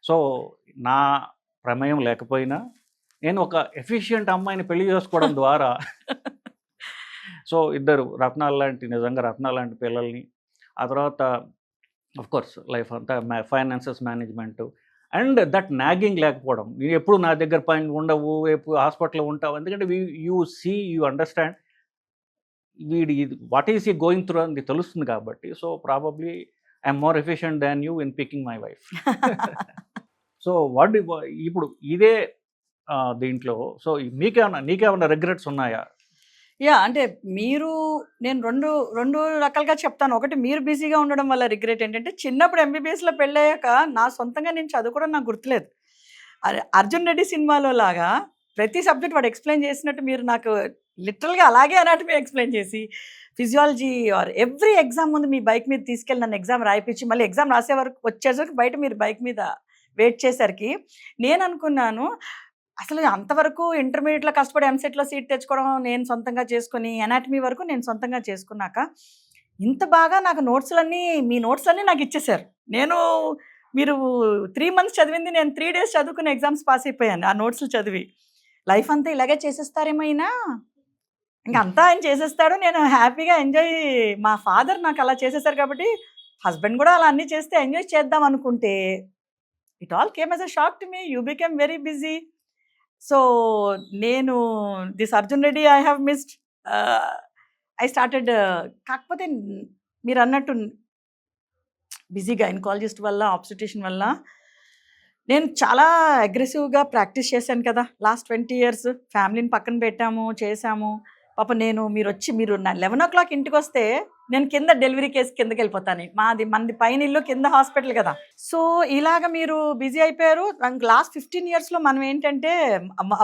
B: సో నా ప్రమేయం లేకపోయినా నేను ఒక ఎఫిషియంట్ అమ్మాయిని పెళ్లి చేసుకోవడం ద్వారా సో ఇద్దరు నిజంగా రత్నాల లాంటి పిల్లల్ని, ఆ తర్వాత ఆఫ్ కోర్స్ లైఫ్ అంతా finances management and that nagging లేకపోవడం. మీరు ఎప్పుడు నా దగ్గర పని ఉండవు, ఎప్పుడు హాస్పిటల్లో ఉంటావు, ఎందుకంటే యూ అండర్స్టాండ్ వీడి వాట్ ఈస్ ఈ గోయింగ్ త్రూ అని తెలుస్తుంది కాబట్టి. So probably I'm more efficient than you in picking my wife. So ఇప్పుడు ఇదే దీంట్లో సో నీకేమన్నా రిగ్రెట్స్ ఉన్నాయా?
C: అంటే నేను రెండు రకాలుగా చెప్తాను. ఒకటి, మీరు బిజీగా ఉండడం వల్ల రిగ్రెట్ ఏంటంటే, చిన్నప్పుడు ఎంబీబీఎస్లో పెళ్ళయ్యాక నా సొంతంగా నేను చదువుకోవడం నాకు గుర్తులేదు. అర్జున్ రెడ్డి సినిమాలో లాగా ప్రతి సబ్జెక్ట్ వాడు ఎక్స్ప్లెయిన్ చేసినట్టు మీరు నాకు లిటరల్గా అలాగే అనాటమీ ఎక్స్ప్లెయిన్ చేసి, ఫిజియాలజీ ఆర్ ఎవ్రీ ఎగ్జామ్ ముందు మీ బైక్ మీద తీసుకెళ్ళి నన్ను ఎగ్జామ్ రాయిపించి, మళ్ళీ ఎగ్జామ్ రాసే వరకు వచ్చేసరికి బయట మీరు బైక్ మీద వెయిట్ చేసరికి నేను అనుకున్నాను, అసలు అంతవరకు ఇంటర్మీడియట్లో కష్టపడి ఎంసెట్లో సీట్ తెచ్చుకోవడం నేను సొంతంగా చేసుకుని, అనాటమీ వరకు నేను సొంతంగా చేసుకున్నాక ఇంత బాగా నాకు మీ నోట్స్లన్నీ నాకు ఇచ్చేశారు. మీరు 3 months చదివింది నేను 3 days చదువుకుని ఎగ్జామ్స్ పాస్ అయిపోయాను ఆ నోట్స్లు చదివి. లైఫ్ అంతా ఇలాగే చేసేస్తారేమో ఇంకా అంతా ఆయన చేసేస్తాడు, నేను హ్యాపీగా ఎంజాయ్. మా ఫాదర్ నాకు అలా చేసేసారు కాబట్టి హస్బెండ్ కూడా అలా అన్నీ చేస్తే ఎంజాయ్ చేద్దాం అనుకుంటే, it all came as a shock to me. You became very busy. So నేను this Arjun Reddy I have missed. I started. కాకపోతే మీరు అన్నట్టు బిజీ గైనకాలజిస్ట్ వల్ల, ఆబ్స్టిట్యూషన్ వల్ల నేను చాలా అగ్రెసివ్గా ప్రాక్టీస్ చేశాను కదా లాస్ట్ 20 years. ఫ్యామిలీని పక్కన పెట్టాము, చేశాము. పాప మీరు 11 o'clock ఇంటికి వస్తే నేను కింద డెలివరీ కేసు కిందకి వెళ్ళిపోతాను. మనది పైన ఇల్లు, కింద హాస్పిటల్ కదా. సో ఇలాగ మీరు బిజీ అయిపోయారు. లాస్ట్ 15 yearsలో మనం ఏంటంటే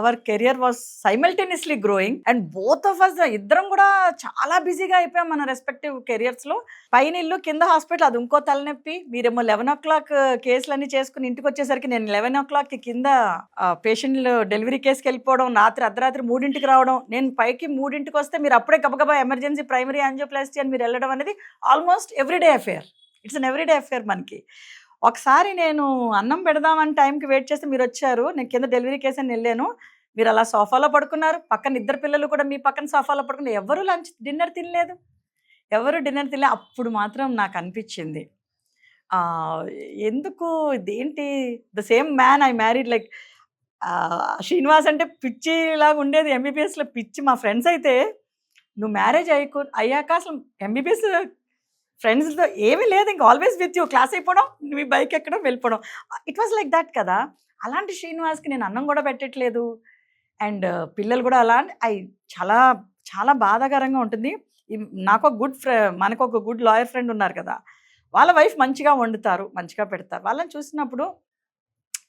C: our career was simultaneously growing and both of us ఇద్దరం కూడా చాలా బిజీగా అయిపోయాం మన రెస్పెక్టివ్ కెరియర్స్లో. పైన ఇల్లు, కింద హాస్పిటల్, అది ఇంకో తలనొప్పి. మీరేమో 11 o'clock కేసులన్నీ చేసుకుని ఇంటికి వచ్చేసరికి నేను 11 o'clock కింద పేషెంట్లు డెలివరీ కేసుకి వెళ్ళిపోవడం, అర్ధరాత్రి 3 రావడం. నేను పైకి 3 వస్తే మీరు అప్పుడే గబగబా ఎమర్జెన్సీ ప్రైమరీ యాంజియోప్లాస్టీ అని మీరు వెళ్ళడం అనేది almost everyday affair. It's an everyday affair మనకి. ఒకసారి నేను అన్నం పెడదామని టైంకి వెయిట్ చేస్తే మీరు వచ్చారు. నేను కింద డెలివరీ కేసు అని వెళ్ళాను. మీరు అలా సోఫాలో పడుకున్నారు, పక్కన 2 పిల్లలు కూడా మీ పక్కన సోఫాలో పడుకున్నారు. ఎవరు డిన్నర్ తినలేదు. అప్పుడు మాత్రం నాకు అనిపించింది, ఎందుకు ఇదేంటి, the same man I married. Like Srinivas అంటే పిచ్చిలాగా ఉండేది ఎంబీబీఎస్లో పిచ్చి. మా ఫ్రెండ్స్ అయితే నువ్వు మ్యారేజ్ అయ్యాక అసలు ఎంబీబీఎస్ ఫ్రెండ్స్తో ఏమీ లేదు, ఇంకా ఆల్వేస్ విత్ యూ, క్లాస్ అయిపోవడం, మీ బైక్ ఎక్కడం, వెళ్ళిపోవడం. ఇట్ వాజ్ లైక్ దట్ కదా. అలాంటి శ్రీనివాస్కి నేను అన్నం కూడా పెట్టట్లేదు అండ్ పిల్లలు కూడా చాలా చాలా బాధాకరంగా ఉంటుంది. నాకు మనకు ఒక గుడ్ లాయర్ ఫ్రెండ్ ఉన్నారు కదా, వాళ్ళ వైఫ్ మంచిగా వండుతారు, మంచిగా పెడతారు. వాళ్ళని చూసినప్పుడు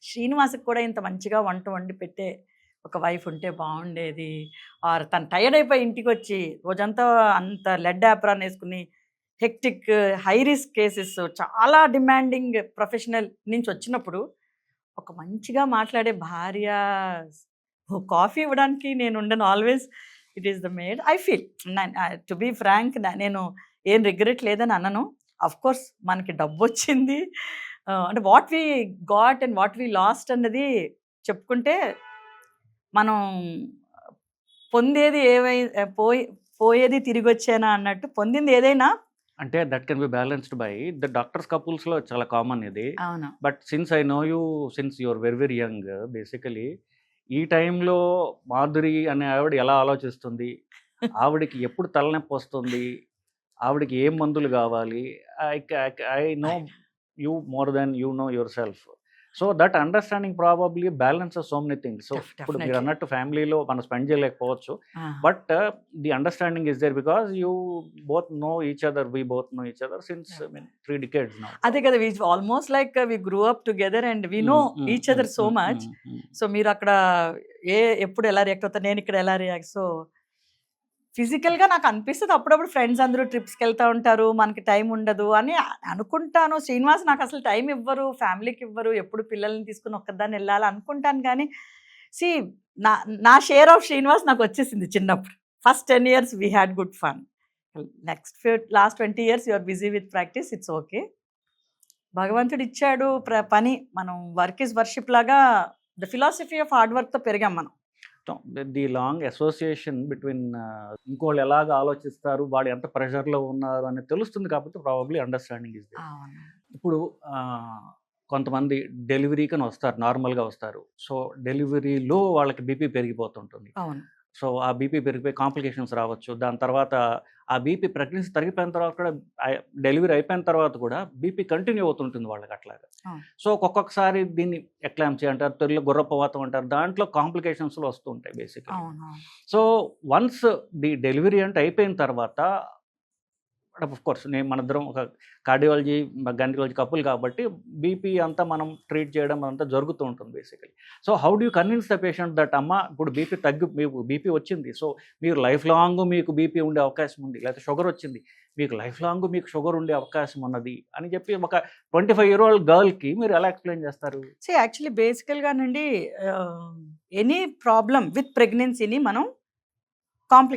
C: శ్రీనివాస్కి కూడా ఇంత మంచిగా వంట వండి పెట్టే ఒక వైఫ్ ఉంటే బాగుండేది. ఆర్ తను టైర్డ్ అయిపోయి ఇంటికి వచ్చి రోజంతా అంత లెడ్ యాప్రాన్ వేసుకుని హెక్టిక్ హై రిస్క్ కేసెస్, చాలా డిమాండింగ్ ప్రొఫెషనల్ నుంచి వచ్చినప్పుడు ఒక మంచిగా మాట్లాడే భార్య, కాఫీ ఇవ్వడానికి నేను ఉండను. Always it is the maid. I feel to be frank, నేను ఏం రిగ్రెట్ లేదని అనను. అఫ్ కోర్స్ మనకి డబ్బు వచ్చింది, అంటే what we got and what we last అన్నది చెప్పుకుంటే, మనం పొందేది పోయేది తిరిగి వచ్చేనా అన్నట్టు, పొందింది ఏదైనా
B: అంటే that can be balanced by the doctors కపుల్స్లో చాలా కామన్ ఇది.
C: అవును.
B: But since I know you since your very very young, basically ఈ టైంలో మాధురి అనే ఆవిడ ఎలా ఆలోచిస్తుంది, ఆవిడకి ఎప్పుడు తలనొప్పి వస్తుంది, ఆవిడకి ఏం మందులు కావాలి, I know you more than you know yourself. So that understanding probably balances so many things. So ఇప్పుడు మీరు అన్నట్టు ఫ్యామిలీలో మనం స్పెండ్ చేయలేకపోవచ్చు, but the understanding is there because you both know each other, we both know each other since 3 decades now.
C: అదే కదా, we almost like we grew up together and we know each other so much. So మీరు అక్కడ ఎప్పుడు ఎలా react అవుతారు, నేను ఇక్కడ ఎలా రియాక్ట్. సో ఫిజికల్గా నాకు అనిపిస్తుంది అప్పుడప్పుడు ఫ్రెండ్స్ అందరూ ట్రిప్స్కి వెళ్తూ ఉంటారు, మనకి టైం ఉండదు అని అనుకుంటాను. శ్రీనివాస్ నాకు అసలు టైం ఇవ్వరు, ఫ్యామిలీకి ఇవ్వరు, ఎప్పుడు పిల్లల్ని తీసుకుని ఒక్కదాన్ని వెళ్ళాలి అనుకుంటాను. కానీ నా షేర్ ఆఫ్ శ్రీనివాస్ నాకు వచ్చేసింది చిన్నప్పుడు. First 10 years we had good fun. Last 20 years you are busy with practice. It's okay. భగవంతుడు ఇచ్చాడు పని, మనం వర్క్ ఇస్ వర్షిప్ లాగా ద ఫిలాసఫీ ఆఫ్ హార్డ్ వర్క్తో పెరిగాం మనం.
B: ది లాంగ్ అసోసియేషన్ బిట్వీన్ ఇంకోళ్ళు ఎలాగ ఆలోచిస్తారు, వాడు ఎంత ప్రెషర్లో ఉన్నారు అని తెలుస్తుంది కాబట్టి ప్రాబబ్లీ అండర్స్టాండింగ్ ఇస్ దేర్. ఇప్పుడు కొంతమంది డెలివరీకని వస్తారు, నార్మల్గా వస్తారు. సో డెలివరీలో వాళ్ళకి బీపీ పెరిగిపోతుంటుంది.
C: అవును.
B: సో ఆ బీపీ పెరిగిపోయి కాంప్లికేషన్స్ రావచ్చు. దాని తర్వాత ఆ బీపీ ప్రెగ్నెన్సీ తగ్గిపోయిన తర్వాత కూడా డెలివరీ అయిపోయిన తర్వాత కూడా బీపీ కంటిన్యూ అవుతుంటుంది వాళ్ళకి అట్లాగా. సో ఒక్కొక్కసారి దీన్ని ఎక్లాంప్సీ అంటారు, తొలిలో గుర్రపవాతం అంటారు. దాంట్లో కాంప్లికేషన్స్లో వస్తుంటాయి బేసిక్గా. సో వన్స్ ది డెలివరీ అంటే అయిపోయిన తర్వాత ఆఫ్ కోర్స్ మనిద్దరం ఒక కార్డియాలజీ గైనకాలజీ కపుల్ కాబట్టి బీపీ అంతా మనం ట్రీట్ చేయడం అంతా జరుగుతూ ఉంటుంది basically. So how do you convince the patient that అమ్మ ఇప్పుడు మీకు బీపీ వచ్చింది, సో మీరు లైఫ్ లాంగ్ మీకు బీపీ ఉండే అవకాశం ఉంది, లేకపోతే షుగర్ వచ్చింది మీకు లైఫ్ లాంగ్ మీకు షుగర్ ఉండే అవకాశం ఉన్నది అని చెప్పి ఒక 25-year-old గర్ల్కి మీరు ఎలా ఎక్స్ప్లెయిన్ చేస్తారు?
C: సో యాక్చువల్లీ బేసికల్గానండి ఎనీ ప్రాబ్లం విత్ ప్రెగ్నెన్సీని మనం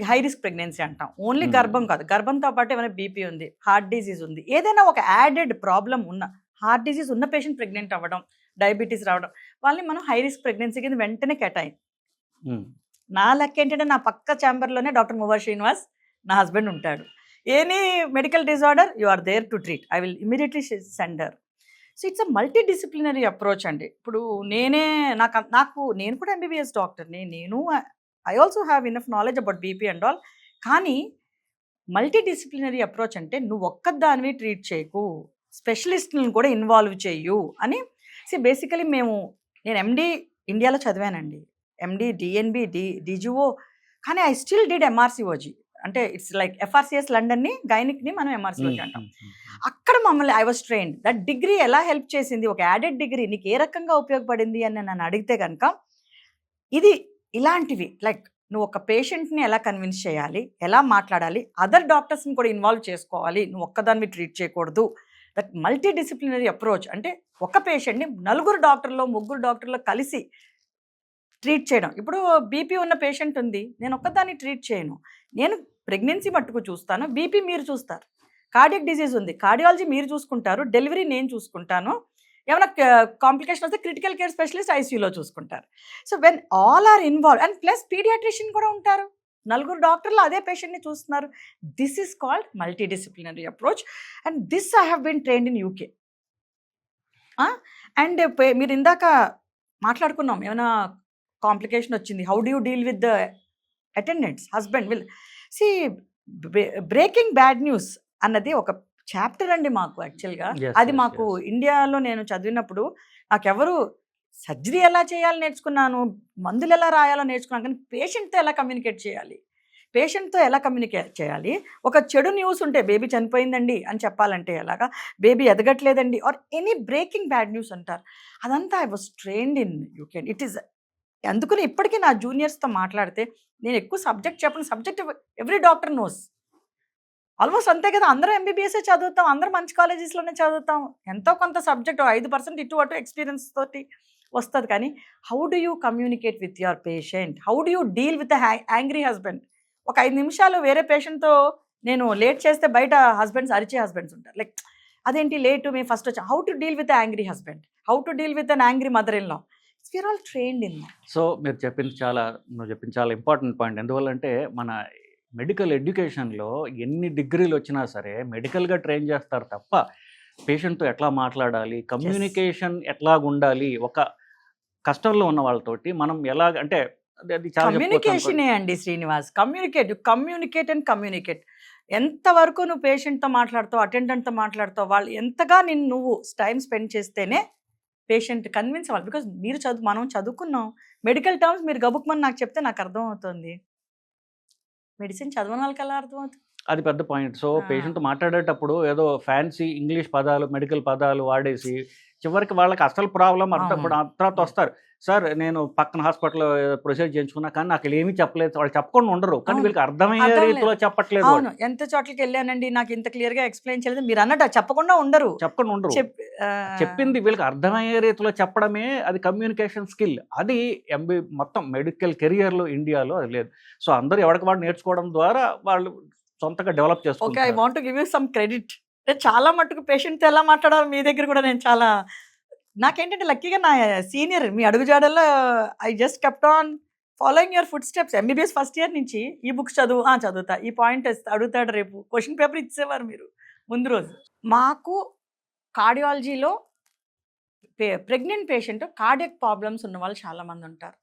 C: హై రిస్క్ ప్రెగ్నెన్సీ అంటాం. ఓన్లీ గర్భం కాదు, గర్భంతో పాటు ఏమైనా బీపీ ఉంది, హార్ట్ డిసీజ్ ఉంది, ఏదైనా ఒక యాడెడ్ ప్రాబ్లం ఉన్న హార్ట్ డిసీజ్ ఉన్న పేషెంట్ ప్రెగ్నెంట్ అవ్వడం, డయాబెటీస్ రావడం, వాళ్ళని మనం హై రిస్క్ ప్రెగ్నెన్సీ కింద వెంటనే కేటాయి. నా లెక్క ఏంటంటే నా పక్క ఛాంబర్లోనే డాక్టర్ మువర్ శ్రీనివాస్ నా హస్బెండ్ ఉంటాడు. Any medical disorder you are there to treat, I will immediately send her. So it's a multi disciplinary approach అండి. ఇప్పుడు నేను కూడా ఎంబీబీఎస్ డాక్టర్ని, నేను I also have enough knowledge about BP and all. కానీ multi disciplinary approach అంటే నువ్వు ఒక్కదానివి treat చేయకు, స్పెషలిస్ట్లను కూడా ఇన్వాల్వ్ చేయు అని. బేసికలీ నేను ఎండి ఇండియాలో చదివానండి, ఎండి డిఎన్బి డిజిఓ, కానీ ఐ స్టిల్ డిడ్ ఎంఆర్సిఓజీ. అంటే ఇట్స్ లైక్ ఎఫ్ఆర్సిఎస్ లండన్ని గైనిక్ని మనం ఎంఆర్సిఓజీ అంటాం. అక్కడ మమ్మల్ని I was trained. That degree ఎలా హెల్ప్ చేసింది, ఒక యాడెడ్ డిగ్రీ నీకు ఏ రకంగా ఉపయోగపడింది అని నన్ను అడిగితే కనుక ఇది ఇలాంటివి లైక్ నువ్వు ఒక పేషెంట్ని ఎలా కన్విన్స్ చేయాలి, ఎలా మాట్లాడాలి, అదర్ డాక్టర్స్ని కూడా ఇన్వాల్వ్ చేసుకోవాలి, నువ్వు ఒక్కదాన్ని ట్రీట్ చేయకూడదు. దట్ మల్టీ డిసిప్లినరీ అప్రోచ్ అంటే ఒక పేషెంట్ని 4 డాక్టర్లు 3 డాక్టర్లు కలిసి ట్రీట్ చేయడం. ఇప్పుడు బీపీ ఉన్న పేషెంట్ ఉంది, నేను ఒక్కదాన్ని ట్రీట్ చేయను, నేను ప్రెగ్నెన్సీ మట్టుకు చూస్తాను, బీపీ మీరు చూస్తారు, కార్డియక్ డిజీజ్ ఉంది, కార్డియాలజీ మీరు చూసుకుంటారు, డెలివరీ నేను చూసుకుంటాను, ఏమైనా కాంప్లికేషన్ వస్తే క్రిటికల్ కేర్ స్పెషలిస్ట్ ఐసీయూలో చూసుకుంటారు. So when all are involve and plus paediatrician కూడా ఉంటారు, 4 డాక్టర్లు అదే పేషెంట్ని చూస్తున్నారు. This is called multi disciplinary approach and this I have been trained in UK. అండ్ మీరు ఇందాక మాట్లాడుకున్నాం ఏమైనా కాంప్లికేషన్ వచ్చింది, how do you deal with the attendants, husband will breaking bad news అన్నది ఒక చాప్టర్ అండి మాకు యాక్చువల్గా. అది మాకు ఇండియాలో నేను చదివినప్పుడు నాకెవరు సర్జరీ ఎలా చేయాలో నేర్చుకున్నాను, మందులు ఎలా రాయాలో నేర్చుకున్నాను, కానీ పేషెంట్తో ఎలా కమ్యూనికేట్ చేయాలి, ఒక చెడు న్యూస్ ఉంటే బేబీ చనిపోయిందండి అని చెప్పాలంటే ఎలాగా, బేబీ ఎదగట్లేదండి or any breaking bad news అంటారు, అదంతా I was trained in UK. It is అందుకని ఇప్పటికీ నా జూనియర్స్తో మాట్లాడితే నేను ఎక్కువ సబ్జెక్ట్ చెప్పను, subject every doctor knows almost అంతే కదా. అందరూ ఎంబీబీఎస్ఏ చదువుతాం, అందరూ మంచి కాలేజెస్లోనే చదువుతాం, ఎంతో కొంత సబ్జెక్ట్ 5% ఇటు అటు ఎక్స్పీరియన్స్ తోటి వస్తుంది. కానీ how do you communicate with your patient, how do you deal with angry husband. ఒక 5 నిమిషాలు వేరే పేషెంట్తో నేను లేట్ చేస్తే బయట అరిచే హస్బెండ్స్ ఉంటారు, లైక్ అదేంటి లేటు మేము ఫస్ట్ వచ్చాం. How to deal with angry husband, how to deal with an angry mother in law. We're all trained in that.
B: So నువ్వు చెప్పింది చాలా ఇంపార్టెంట్ పాయింట్. ఎందువల్లంటే మన మెడికల్ ఎడ్యుకేషన్లో ఎన్ని డిగ్రీలు వచ్చినా సరే మెడికల్గా ట్రైన్ చేస్తారు తప్ప పేషెంట్తో ఎట్లా మాట్లాడాలి, కమ్యూనికేషన్ ఎట్లా ఉండాలి, ఒక కష్టంలో ఉన్న వాళ్ళతోటి మనం ఎలాగ అంటే అది చాలా
C: కమ్యూనికేషనే అండి శ్రీనివాస్. కమ్యూనికేట్ ఎంతవరకు నువ్వు పేషెంట్తో మాట్లాడుతావు, అటెండెంట్తో మాట్లాడుతావు, వాళ్ళు ఎంతగా నువ్వు టైం స్పెండ్ చేస్తేనే పేషెంట్ కన్విన్స్ అవ్వాలి. బికాజ్ మనం చదువుకున్నాం మెడికల్ టర్మ్స్, మీరు గబుక్మని నాకు చెప్తే నాకు అర్థమవుతుంది, మెడిసిన్ చదవని వాళ్ళకి ఎలా అర్థమవుతుంది?
B: అది పెద్ద పాయింట్. సో పేషెంట్ మాట్లాడేటప్పుడు ఏదో ఫ్యాన్సీ ఇంగ్లీష్ పదాలు, మెడికల్ పదాలు వాడేసి చివరికి వాళ్ళకి అసలు ప్రాబ్లం తర్వాత వస్తారు, సార్ నేను పక్కన హాస్పిటల్లో ప్రొసీజర్ చేయించుకున్నా కానీ నాకు ఏమీ చెప్పలేదు, వాళ్ళు చెప్పకుండా ఉండరు, కానీ వీళ్ళకి అర్థమయ్యే రీతిలో చెప్పట్లేదు.
C: అవును, ఎంత చోట్లకి వెళ్ళానండి నాకు ఇంత క్లియర్గా ఎక్స్ప్లెయిన్ చేయలేదు, మీరు అన్నట్టు చెప్పకుండా ఉండరు.
B: చెప్పింది వీళ్ళకి అర్థమయ్యే రీతిలో చెప్పడమే అది కమ్యూనికేషన్ స్కిల్. అది మొత్తం మెడికల్ కెరియర్లో ఇండియాలో అది లేదు. సో అందరూ ఎవరికి వాడు నేర్చుకోవడం ద్వారా వాళ్ళు సొంతగా డెవలప్ చేసుకుంటారు.
C: Okay, I want to give you some credit. చాలా మట్టుకు పేషెంట్తో ఎలా మాట్లాడాలి మీ దగ్గర కూడా నేను నాకేంటంటే లక్కీగా నా సీనియర్ మీ అడుగుజాడల్లో I just kept on following your food steps. MBBS first year నుంచి ఈ బుక్స్ చదువుతా, ఈ పాయింట్ అడుగుతాడు, రేపు క్వశ్చన్ పేపర్ ఇచ్చేవారు మీరు ముందు రోజు. మాకు కార్డియాలజీలో ప్రెగ్నెంట్ పేషెంట్ కార్డియక్ ప్రాబ్లమ్స్ ఉన్న వాళ్ళు చాలామంది ఉంటారు.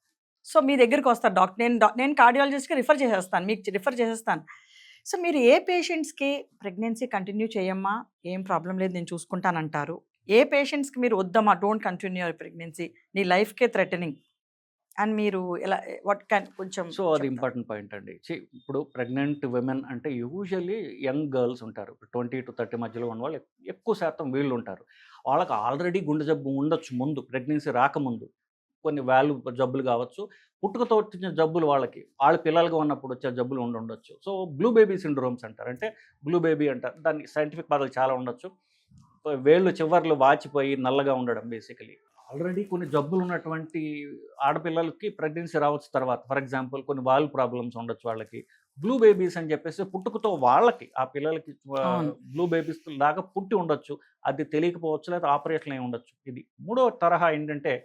C: సో మీ దగ్గరికి వస్తారు డాక్టర్, నేను కార్డియాలజిస్ట్కి రిఫర్ చేసేస్తాను, మీకు రిఫర్ చేసేస్తాను. సో మీరు ఏ పేషెంట్స్కి ప్రెగ్నెన్సీ కంటిన్యూ చేయమ్మా, ఏం ప్రాబ్లం లేదు నేను చూసుకుంటానంటారు, ఏ పేషెంట్స్కి మీరు వద్దమ్మా డోంట్ కంటిన్యూ యువర్ ప్రెగ్నెన్సీ, నీ లైఫ్కే థ్రెటనింగ్ అని మీరు ఎలా వాట్ క్యాన్ కొంచెం.
B: సో అది ఇంపార్టెంట్ పాయింట్ అండి. ఇప్పుడు ప్రెగ్నెంట్ విమెన్ అంటే యూజువల్లీ యంగ్ గర్ల్స్ ఉంటారు, 20 to 30 మధ్యలో ఉన్న వాళ్ళు ఎక్కువ శాతం వీళ్ళు ఉంటారు. వాళ్ళకి ఆల్రెడీ గుండె జబ్బు ఉండొచ్చు ముందు, ప్రెగ్నెన్సీ రాకముందు కొన్ని జబ్బులు కావచ్చు, పుట్టుకతో వచ్చిన జబ్బులు వాళ్ళ పిల్లలుగా ఉన్నప్పుడు వచ్చే జబ్బులు ఉండొచ్చు. సో బ్లూ బేబీ సిండ్రోమ్స్ అంటారు, అంటే బ్లూ బేబీ అంటారు, దానికి సైంటిఫిక్ పదాలు చాలా ఉండొచ్చు. వేళ్ళు చివర్లు వాచిపోయి నల్లగా ఉండడం, బేసికలీ ఆల్రెడీ కొన్ని జబ్బులు ఉన్నటువంటి ఆడపిల్లలకి ప్రెగ్నెన్సీ రావచ్చు తర్వాత. ఫర్ ఎగ్జాంపుల్ కొన్ని వాల్వ్ ప్రాబ్లమ్స్ ఉండొచ్చు వాళ్ళకి, బ్లూ బేబీస్ అని చెప్పేసి పుట్టుకతో వాళ్ళకి ఆ పిల్లలకి బ్లూ బేబీస్ లాగా పుట్టి ఉండొచ్చు, అది తెలియకపోవచ్చు, లేదా ఆపరేషన్ అయి ఉండొచ్చు. ఇది మూడో తరహా ఏంటంటే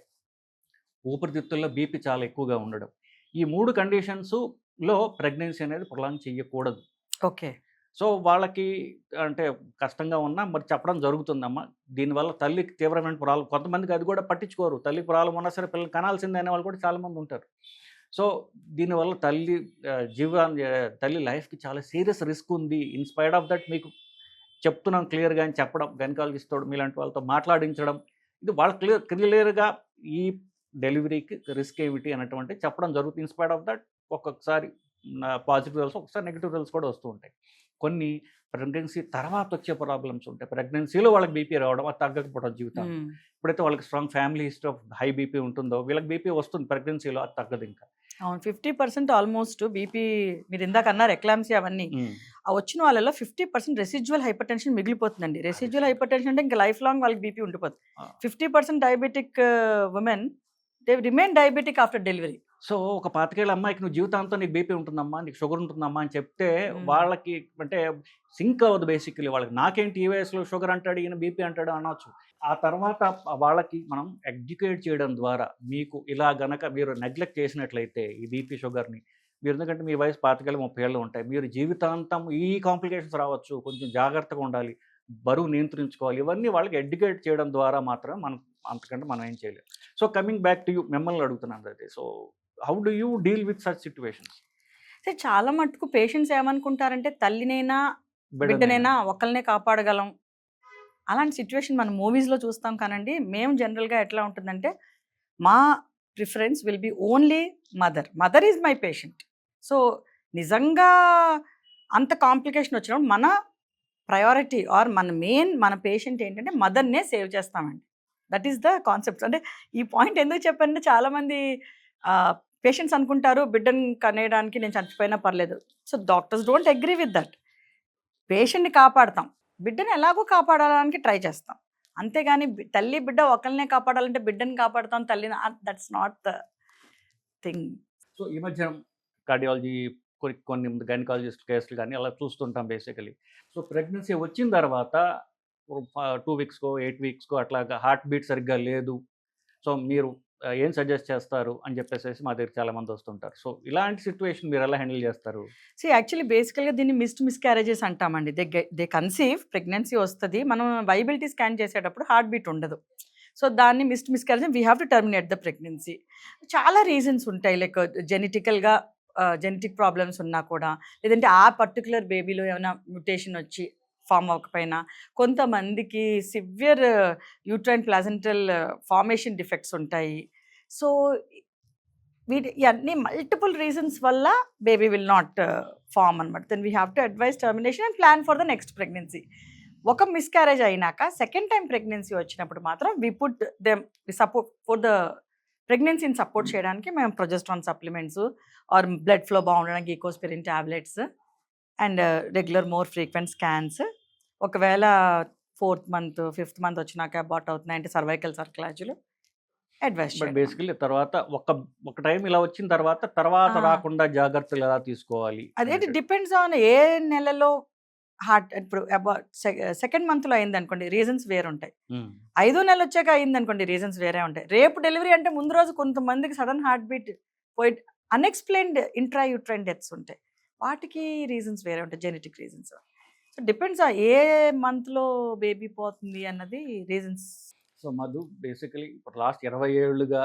B: ఊపిరితిత్తుల్లో బీపీ చాలా ఎక్కువగా ఉండడం. ఈ 3 కండిషన్స్లో ప్రెగ్నెన్సీ అనేది ప్రొలాంగ్ చేయకూడదు.
C: ఓకే.
B: సో వాళ్ళకి అంటే కష్టంగా ఉన్నా మరి చెప్పడం జరుగుతుందమ్మా, దీనివల్ల తల్లికి తీవ్రమైన ప్రాబ్లం, కొంతమందికి అది కూడా పట్టించుకోరు, తల్లికి ప్రాబ్లం ఉన్నా సరే పిల్లలు కనాల్సిందే అనే వాళ్ళు కూడా చాలామంది ఉంటారు. సో దీనివల్ల తల్లి లైఫ్కి చాలా సీరియస్ రిస్క్ ఉంది. ఇన్స్పైర్డ్ ఆఫ్ దట్ మీకు చెప్తున్నాం క్లియర్గా అని చెప్పడం, గైనకాలజిస్ట్ తోడు మీలాంటి వాళ్ళతో మాట్లాడించడం, ఇది వాళ్ళ క్లియర్గా ఈ డెలివరీకి రిస్క్ ఏమిటి అన్నటువంటి చెప్పడం జరుగుతుంది. ఇన్స్పైర్డ్ ఆఫ్ దట్ ఒక్కొక్కసారి పాజిటివ్ రిజల్ట్స్, ఒకసారి నెగిటివ్ రిజల్ట్స్ కూడా వస్తూ ఉంటాయి. కొన్ని ప్రెగ్నెన్సీ తర్వాత వచ్చే ప్రాబ్లమ్స్ ఉంటాయి. ప్రెగ్నెన్సీలో వాళ్ళకి బీపీ రావడం, అది తగ్గకపోవడం జీవితం. ఇప్పుడైతే వాళ్ళకి strong family history of high BP ఉంటుందో వీళ్ళకి బీపీ వస్తుంది ప్రెగ్నెన్సీలో, అది తగ్గదు ఇంకా.
C: అవును, 50% ఆల్మోస్ట్ బీపీ, మీరు ఇందాక అన్నారు ఎక్లాంసీ అవన్నీ, ఆ వచ్చిన వాళ్ళలో 50% రెసిడ్యువల్ హైపర్ టెన్షన్ మిగిలిపోతుందండి. రెసిడ్యువల్ హైపర్ టెన్షన్ అంటే ఇంకా లైఫ్ లాంగ్ వాళ్ళకి బీపీ ఉండిపోతుంది. 50% diabetic women they remain diabetic after delivery.
B: So ఒక 25 ఏళ్ళ అమ్మాయికి నువ్వు జీవితాంతం నీకు బీపీ ఉంటుందమ్మా, నీకు షుగర్ ఉంటుందమ్మా అని చెప్తే వాళ్ళకి అంటే సింక్ అవ్వదు బేసికలీ. వాళ్ళకి నాకేంటి ఈ వయసులో షుగర్ అంటాడు, ఈయన బీపీ అంటాడు అనొచ్చు. ఆ తర్వాత వాళ్ళకి మనం ఎడ్యుకేట్ చేయడం ద్వారా, మీకు ఇలా గనక మీరు నెగ్లెక్ట్ చేసినట్లయితే ఈ బీపీ షుగర్ని, మీరు ఎందుకంటే మీ వయసు 25 30 ఏళ్ళు ఉంటాయి, మీరు జీవితాంతం ఈ కాంప్లికేషన్స్ రావచ్చు, కొంచెం జాగ్రత్తగా ఉండాలి, బరువు నియంత్రించుకోవాలి, ఇవన్నీ వాళ్ళకి ఎడ్యుకేట్ చేయడం ద్వారా మాత్రం మనం, అంతకంటే మనం ఏం చేయలేము. So coming back to you, మిమ్మల్ని అడుగుతున్నాను అయితే, so how do you deal with such situations?
C: అంటే చాలా మటుకు పేషెంట్స్ ఏమనుకుంటారంటే తల్లినైనా బిడ్డనైనా ఒకళ్ళనే కాపాడగలం, అలాంటి సిచ్యువేషన్ మనం మూవీస్లో చూస్తాం. కానండి మేము జనరల్గా ఎట్లా ఉంటుందంటే మా preference will be only mother is my patient. So నిజంగా అంత కాంప్లికేషన్ వచ్చినప్పుడు మన ప్రయారిటీ ఆర్ మన పేషెంట్ ఏంటంటే మదర్నే సేవ్ చేస్తామండి. That is the concept. అంటే ఈ పాయింట్ ఎందుకు చెప్పంటే చాలామంది పేషెంట్స్ అనుకుంటారు బిడ్డను కనేయడానికి నేను చచ్చిపోయినా పర్లేదు. So doctors don't agree with that. పేషెంట్ని కాపాడతాం, బిడ్డను ఎలాగో కాపాడడానికి ట్రై చేస్తాం, అంతేగాని తల్లి బిడ్డ ఒకరినే కాపాడాలంటే బిడ్డని కాపాడుతాం తల్లిని, that's not the thing.
B: So ఈ మధ్య కార్డియాలజీ కొన్ని గైనకాలజిస్ట్ కేసులు కానీ అలా చూస్తుంటాం బేసికలీ. సో ప్రెగ్నెన్సీ వచ్చిన తర్వాత 2 వీక్స్కో 8 వీక్స్కో అట్లాగా హార్ట్ బీట్ సరిగ్గా లేదు, సో మీరు ఏం సజెస్ట్ చేస్తారు అని చెప్పేసి మా దగ్గర చాలా మంది వస్తుంటారు. సో ఇలాంటి సిచ్యువేషన్ మీరు ఎలా హ్యాండిల్ చేస్తారు?
C: యాక్చువల్లీ బేసికల్గా దీన్ని మిస్క్యారేజెస్ అంటామండి. దే కన్సీవ్, ప్రెగ్నెన్సీ వస్తుంది, మనం వైబిలిటీ స్కాన్ చేసేటప్పుడు హార్ట్ బీట్ ఉండదు. సో దాన్ని miscarriage, we have to terminate the pregnancy. చాలా రీజన్స్ ఉంటాయి, లైక్ జెనెటిక్ ప్రాబ్లమ్స్ ఉన్నా కూడా, లేదంటే ఆ పర్టికులర్ బేబీలో ఏమైనా మ్యుటేషన్ వచ్చి ఫామ్ అవ్వకపోయినా, కొంతమందికి severe uterine placental formation defects ఉంటాయి. సో ఇవన్నీ మల్టిపుల్ రీజన్స్ వల్ల బేబీ విల్ నాట్ ఫామ్ అనమాట. Then we have to advise termination and plan for the next pregnancy. ఒక మిస్క్యారేజ్ అయినాక సెకండ్ టైం ప్రెగ్నెన్సీ వచ్చినప్పుడు మాత్రం we put them support for the ప్రెగ్నెన్సీని support చేయడానికి మేము progesterone supplements or blood flow బాగుండడానికి Ecosprin tablets and regular more frequent scans. ఒకవేళ 4th month 5th month వచ్చినాక abort అవుతున్నాయంటే cervical సర్క్యులాజులు advice.
B: But basically తర్వాత ఒక టైం ఇలా వచ్చిన తర్వాత రాకుండా జాగ్రత్తలు ఎలా తీసుకోవాలి?
C: అదేంటి డిపెండ్స్ ఆన్ ఏ నెలలో హార్ట్. ఇప్పుడు సెకండ్ మంత్లో అయింది అనుకోండి, రీజన్స్ వేరే ఉంటాయి. 5వ నెల వచ్చాక అయింది అనుకోండి, రీజన్స్ వేరే ఉంటాయి. రేపు డెలివరీ అంటే ముందు రోజు కొంతమందికి సడన్ హార్ట్ బీట్ పోయి అన్ఎక్స్ప్లెయిన్డ్ ఇంట్రాయూట్రైన్ డెత్స్ ఉంటాయి, వాటికి రీజన్స్ వేరే ఉంటాయి, జెనెటిక్ రీజన్స్. సో డిపెండ్స్ ఏ మంత్లో బేబీ పోతుంది అన్నది రీజన్స్.
B: సో మధు, బేసికలీ ఇప్పుడు లాస్ట్ 20 ఏళ్ళుగా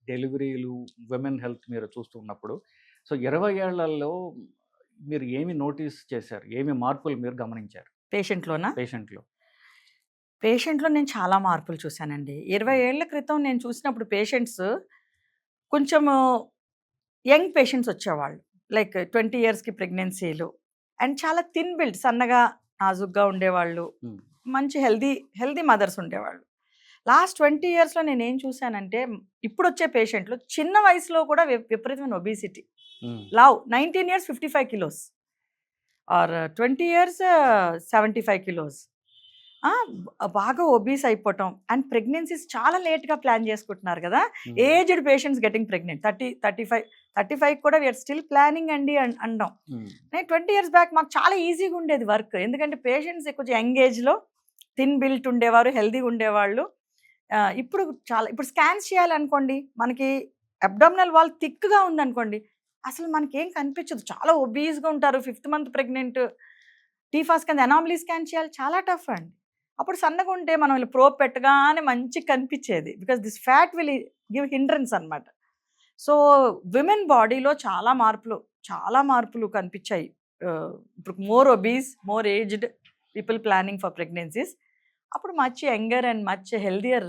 B: డెలివరీలు, విమెన్ హెల్త్ మీరు చూస్తున్నప్పుడు, సో 20 ఏళ్లలో మీరు ఏమి నోటీస్ చేశారు, ఏమి మార్పులు మీరు గమనించారు
C: పేషెంట్లోనా?
B: పేషెంట్లో?
C: పేషెంట్లో నేను చాలా మార్పులు చూశానండి. 20 ఏళ్ల క్రితం నేను చూసినప్పుడు పేషెంట్స్ కొంచెము యంగ్ పేషెంట్స్ వచ్చేవాళ్ళు. లైక్ 20 ఇయర్స్‌కి ప్రెగ్నెన్సీలు అండ్ చాలా థిన్ బిల్డ్, సన్నగా నాజుగ్గా ఉండేవాళ్ళు. మంచి హెల్దీ మదర్స్ ఉండేవాళ్ళు. లాస్ట్ 20 ఇయర్స్‌లో నేనేం చూశానంటే, ఇప్పుడొచ్చే పేషెంట్లు చిన్న వయసులో కూడా విపరీతమైన ఒబేసిటీ. లావ్ 19 years 55 kilos or 20 years 75 kilos. బాగా ఒబీస్ అయిపోవటం అండ్ ప్రెగ్నెన్సీస్ చాలా లేట్గా ప్లాన్ చేసుకుంటున్నారు కదా. ఏజ్డ్ పేషెంట్స్ గెటింగ్ ప్రెగ్నెంట్ 35 కూడా వీఆర్ స్టిల్ ప్లానింగ్ అండి అంటాం. నేను 20 ఇయర్స్ బ్యాక్ మాకు చాలా ఈజీగా ఉండేది వర్క్, ఎందుకంటే పేషెంట్స్ కొంచెం యంగ్ ఏజ్లో థిన్ బిల్ట్ ఉండేవారు, హెల్దీగా ఉండేవాళ్ళు. ఇప్పుడు స్కాన్స్ చేయాలనుకోండి, మనకి అబ్డామినల్ వాల్ థిక్గా ఉందనుకోండి, అసలు మనకేం కనిపించదు, చాలా ఒబీస్గా ఉంటారు. 5th మంత్ ప్రెగ్నెంట్, టీఫాస్ కింద అనామలీ స్కాన్ చేయాలి, చాలా టఫ్ అండి. అప్పుడు సన్నగా ఉంటే మనం ఇలా ప్రోబ్ పెట్టగానే మంచిగా కనిపించేది, because this fat will give hindrance అనమాట. సో విమెన్ బాడీలో చాలా మార్పులు కనిపించాయి. ఇప్పుడు more obese, more aged people planning for pregnancies. అప్పుడు much younger and much healthier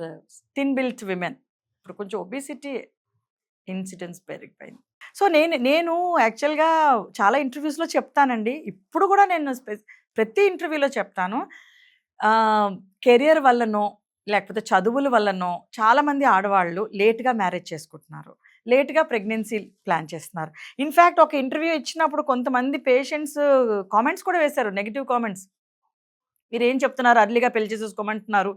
C: thin built women. ఇప్పుడు కొంచెం ఒబేసిటీ ఇన్సిడెన్స్ పెరిగిపోయింది. సో నేను యాక్చువల్గా చాలా ఇంటర్వ్యూస్లో చెప్తానండి, ఇప్పుడు కూడా నేను ప్రతి ఇంటర్వ్యూలో చెప్తాను, కెరియర్ వల్లనో లేకపోతే చదువుల వల్లనో చాలామంది ఆడవాళ్ళు లేట్గా మ్యారేజ్ చేసుకుంటున్నారు, లేట్గా ప్రెగ్నెన్సీ ప్లాన్ చేస్తున్నారు. ఇన్ఫ్యాక్ట్ ఒక ఇంటర్వ్యూ ఇచ్చినప్పుడు కొంతమంది పేషెంట్స్ కామెంట్స్ కూడా వేశారు, నెగిటివ్ కామెంట్స్. మీరు ఏం చెప్తున్నారు, అర్లీగా పెళ్లి చేసేసుకోమంటున్నారు,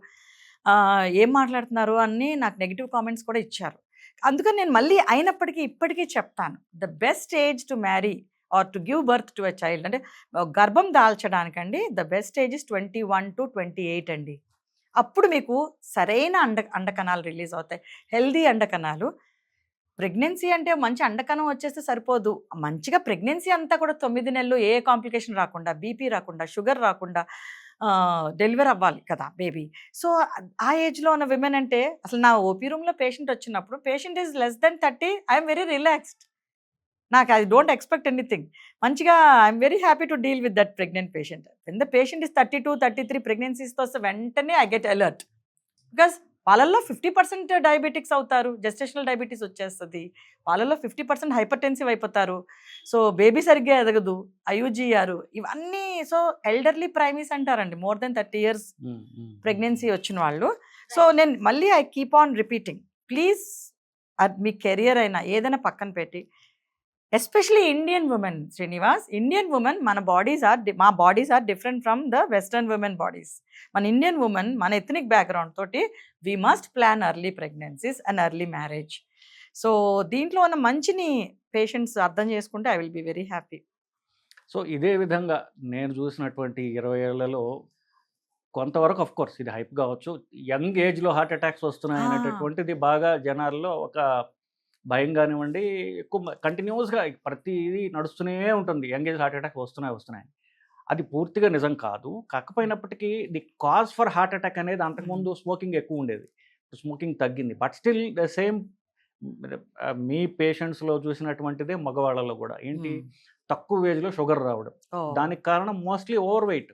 C: ఏం మాట్లాడుతున్నారు అని నాకు నెగిటివ్ కామెంట్స్ కూడా ఇచ్చారు. అందుకని నేను మళ్ళీ అయినప్పటికీ ఇప్పటికీ చెప్తాను, the best age to marry or to give birth to a child, అంటే గర్భం దాల్చడానికండి the best age is 21 to 28 అండి. అప్పుడు మీకు సరైన అండకణాలు రిలీజ్ అవుతాయి, హెల్దీ అండకణాలు. ప్రెగ్నెన్సీ అంటే మంచి అండకణం వచ్చేస్తే సరిపోదు, మంచిగా ప్రెగ్నెన్సీ అంతా కూడా 9 నెలలు ఏ కాంప్లికేషన్ రాకుండా, బీపీ రాకుండా, షుగర్ రాకుండా డెలివర్ అవ్వాలి కదా బేబీ. సో ఆ ఏజ్లో ఉన్న విమెన్ అంటే, అసలు నా ఓపీ రూమ్లో పేషెంట్ వచ్చినప్పుడు, patient is less than 30, I'm very relaxed, నాకు ఐ డోంట్ ఎక్స్పెక్ట్ ఎనీథింగ్. మంచిగా I'm very happy to deal with that pregnant patient. When the patient is 32, 33 ప్రెగ్నెన్సీస్తో వస్తే వెంటనే ఐ గెట్ అలర్ట్, బికాస్ వాళ్ళల్లో 50% డయాబెటిక్స్ అవుతారు, gestational diabetes వచ్చేస్తుంది, వాళ్ళలో 50% hyper tensive అయిపోతారు. So baby సరిగ్గా ఎదగదు, ఐయుజిఆర్ ఇవన్నీ. సో ఎల్డర్లీ ప్రైమీస్ అంటారండి, మోర్ దెన్ 30 ఇయర్స్ ప్రెగ్నెన్సీ వచ్చిన వాళ్ళు. సో నేను మళ్ళీ I keep on repeating, please మీ కెరియర్ అయినా ఏదైనా పక్కన పెట్టి, especially Indian women Srinivas, Indian women మా bodies are different from the western women bodies. మన ఇండియన్ ఉమెన్, మన ఎథనిక్ బ్యాక్గ్రౌండ్ తోటి we must plan early pregnancies and early marriage. So దీంట్లో ఉన్న మంచిని పేషెంట్స్ అర్థం చేసుకుంటే I will be very happy.
B: So ఇదే విధంగా నేను చూసినటువంటి 20 ఏళ్లలో కొంతవరకు ఆఫ్ కోర్స్ ఇది హైప్ కావచ్చు, యంగ్ ఏజ్లో హార్ట్ అటాక్స్ వస్తున్నాయి అనేటటువంటిది బాగా జనాల్లో ఒక భయం కానివ్వండి, ఎక్కువ కంటిన్యూస్గా ప్రతిదీ నడుస్తూనే ఉంటుంది, యంగ్ ఏజ్ హార్ట్ అటాక్ వస్తున్నాయి. అది పూర్తిగా నిజం కాదు. కాకపోయినప్పటికీ the cause for heart attack అనేది అంతకుముందు స్మోకింగ్ ఎక్కువ ఉండేది, స్మోకింగ్ తగ్గింది. బట్ స్టిల్ ద సేమ్ మీ పేషెంట్స్లో చూసినటువంటిదే మగవాళ్ళలో కూడా ఏంటి, తక్కువ ఏజ్లో షుగర్ రావడం. దానికి కారణం mostly overweight.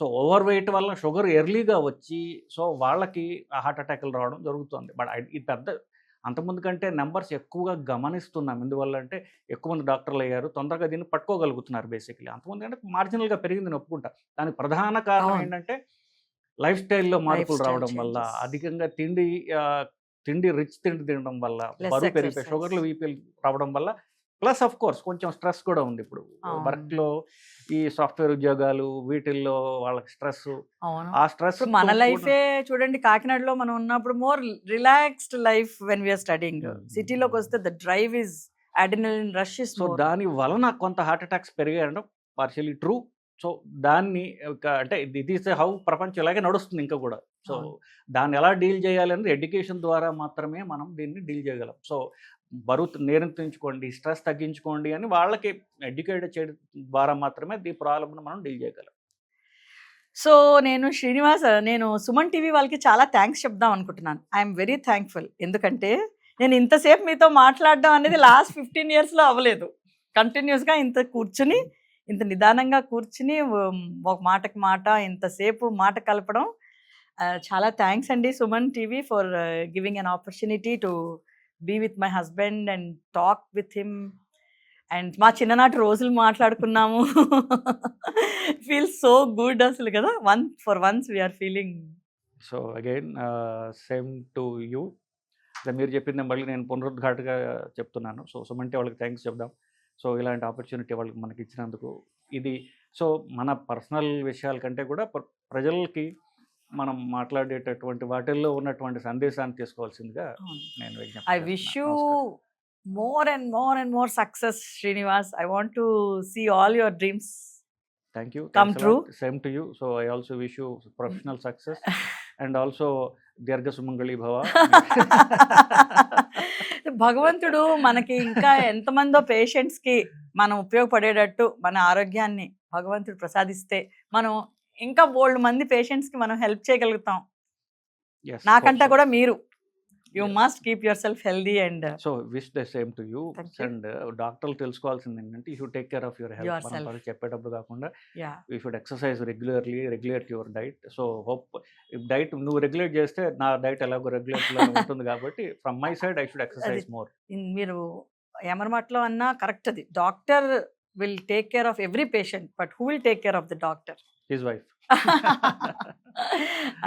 B: So overweight వల్ల షుగర్ ఎర్లీగా వచ్చి సో వాళ్ళకి హార్ట్ అటాక్లు రావడం జరుగుతుంది. బట్ ఇది పెద్ద అంతకుముందు కంటే నెంబర్స్ ఎక్కువగా గమనిస్తున్నాం. ఎందువల్ల అంటే ఎక్కువ మంది డాక్టర్లు అయ్యారు, తొందరగా దీన్ని పట్టుకోగలుగుతున్నారు. బేసిక్లీ అంతకుముందు అంటే మార్జినల్గా పెరిగిందని ఒప్పుకుంటా. దానికి ప్రధాన కారణం ఏంటంటే లైఫ్ స్టైల్లో మార్పులు రావడం వల్ల, అధికంగా తిండి రిచ్ తిండి తినడం వల్ల బరువు పెరిగిపోయి షుగర్లు వీపీలు రావడం వల్ల, ప్లస్ ఆఫ్ కోర్స్ కొంచెం స్ట్రెస్ కూడా ఉంది. ఇప్పుడు వర్క్లో ఈ సాఫ్ట్వేర్ ఉద్యోగాలు వీటిల్లో వాళ్ళకి స్ట్రెస్, ఆ స్ట్రెస్
C: మన లైఫే చూడండి, కాకినాడలో మనం ఉన్నప్పుడు more relaxed life when we're studying. సిటీలోకి వస్తే the drive is adrenaline rush. So
B: దాని వలన కొంత హార్ట్ అటాక్స్ పెరిగాయడం పార్షియలీ ట్రూ. సో దాన్ని అంటే ఇది ఈస్ హౌ ప్రపంచం ఇలాగే నడుస్తుంది ఇంకా కూడా. సో దాన్ని ఎలా డీల్ చేయాలి అనేది ఎడ్యుకేషన్ ద్వారా మాత్రమే మనం దీన్ని డీల్ చేయగలం. సో బరువు నియంత్రించుకోండి, స్ట్రెస్ తగ్గించుకోండి అని వాళ్ళకి ఎడ్యుకేట్ చేయడం ద్వారా మాత్రమే ఈ ప్రాబ్లమ్ని మనం డీల్ చేయగలం.
C: సో నేను సుమన్ టీవీ వాళ్ళకి చాలా థ్యాంక్స్ చెప్దాం అనుకుంటున్నాను. I'm very thankful. ఎందుకంటే నేను ఇంతసేపు మీతో మాట్లాడడం అనేది లాస్ట్ 15 yearsలో అవ్వలేదు. కంటిన్యూస్గా ఇంత నిదానంగా కూర్చుని ఒక మాటకి మాట ఇంతసేపు మాట కలపడం చాలా థ్యాంక్స్ అండి Suman TV for giving an opportunity to be with my husband and talk with him. అండ్ మా చిన్ననాటి రోజులు మాట్లాడుకున్నాము. ఫీల్ సో గుడ్ అసలు కదా. For once we're feeling.
B: So again same to you. మీరు చెప్పింది మళ్ళీ నేను పునరుద్ఘాటుగా చెప్తున్నాను. సో సుమంటే వాళ్ళకి థ్యాంక్స్ చెప్దాం. సో ఇలాంటి ఆపర్చునిటీ వాళ్ళకి మనకి ఇచ్చినందుకు. ఇది సో మన పర్సనల్ విషయాల కంటే కూడా ప్రజలకి మనం మాట్లాడేటటువంటి వాటిల్లో ఉన్నటువంటి సందేశాన్ని తీసుకోవాల్సిందిగా నేను విజ్ఞప్తి
C: I wish you
B: చేస్తున్నాను.
C: more and more and more success, Srinivas. I want to see all your dreams.
B: Thank you.
C: Come
B: Thanks a
C: true.
B: lot. Same to you. So I also wish you professional success and also Dirgha Sumangali Bhava.
C: భగవంతుడు మనకి ఇంకా ఎంతమందో పేషెంట్స్కి మనం ఉపయోగపడేటట్టు మన ఆరోగ్యాన్ని భగవంతుడు ప్రసాదిస్తే మనం ఇంకా బోల్డ్ మంది పేషెంట్స్కి మనం హెల్ప్ చేయగలుగుతాం.
B: Yes.
C: నాకంటే
B: hope so.
C: కూడా మీరు you
B: Yes.
C: Must keep your self healthy and
B: so wish the same to you.
C: Thank you.
B: And డాక్టర్లు తెలుసుకోవాల్సింది ఏంటంటే you take care of your health. మనం
C: Yourself.
B: పని చెప్పేటప్పుడు కాకుండా
C: yeah
B: you should exercise regularly, regulate your diet. So hope diet నువ్వు regulate చేస్తే నా డైట్ ఎలాగో రెగ్యులేట్లో ఉంటుంది కాబట్టి from my side I should exercise more.
C: మీరు ఎమర్మట్లో అన్నా కరెక్ట్. అది doctor will take care of every patient, but who will take care of the doctor?
B: His wife.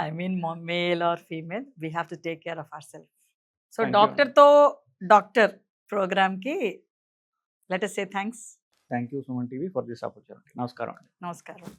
C: I mean, male or female, we have to take care of ourselves. So,
B: Thank you.
C: doctor program ki, let us say thanks.
B: Thank you Suman TV for this opportunity. నమస్కారం అండి.
C: Namaskaram.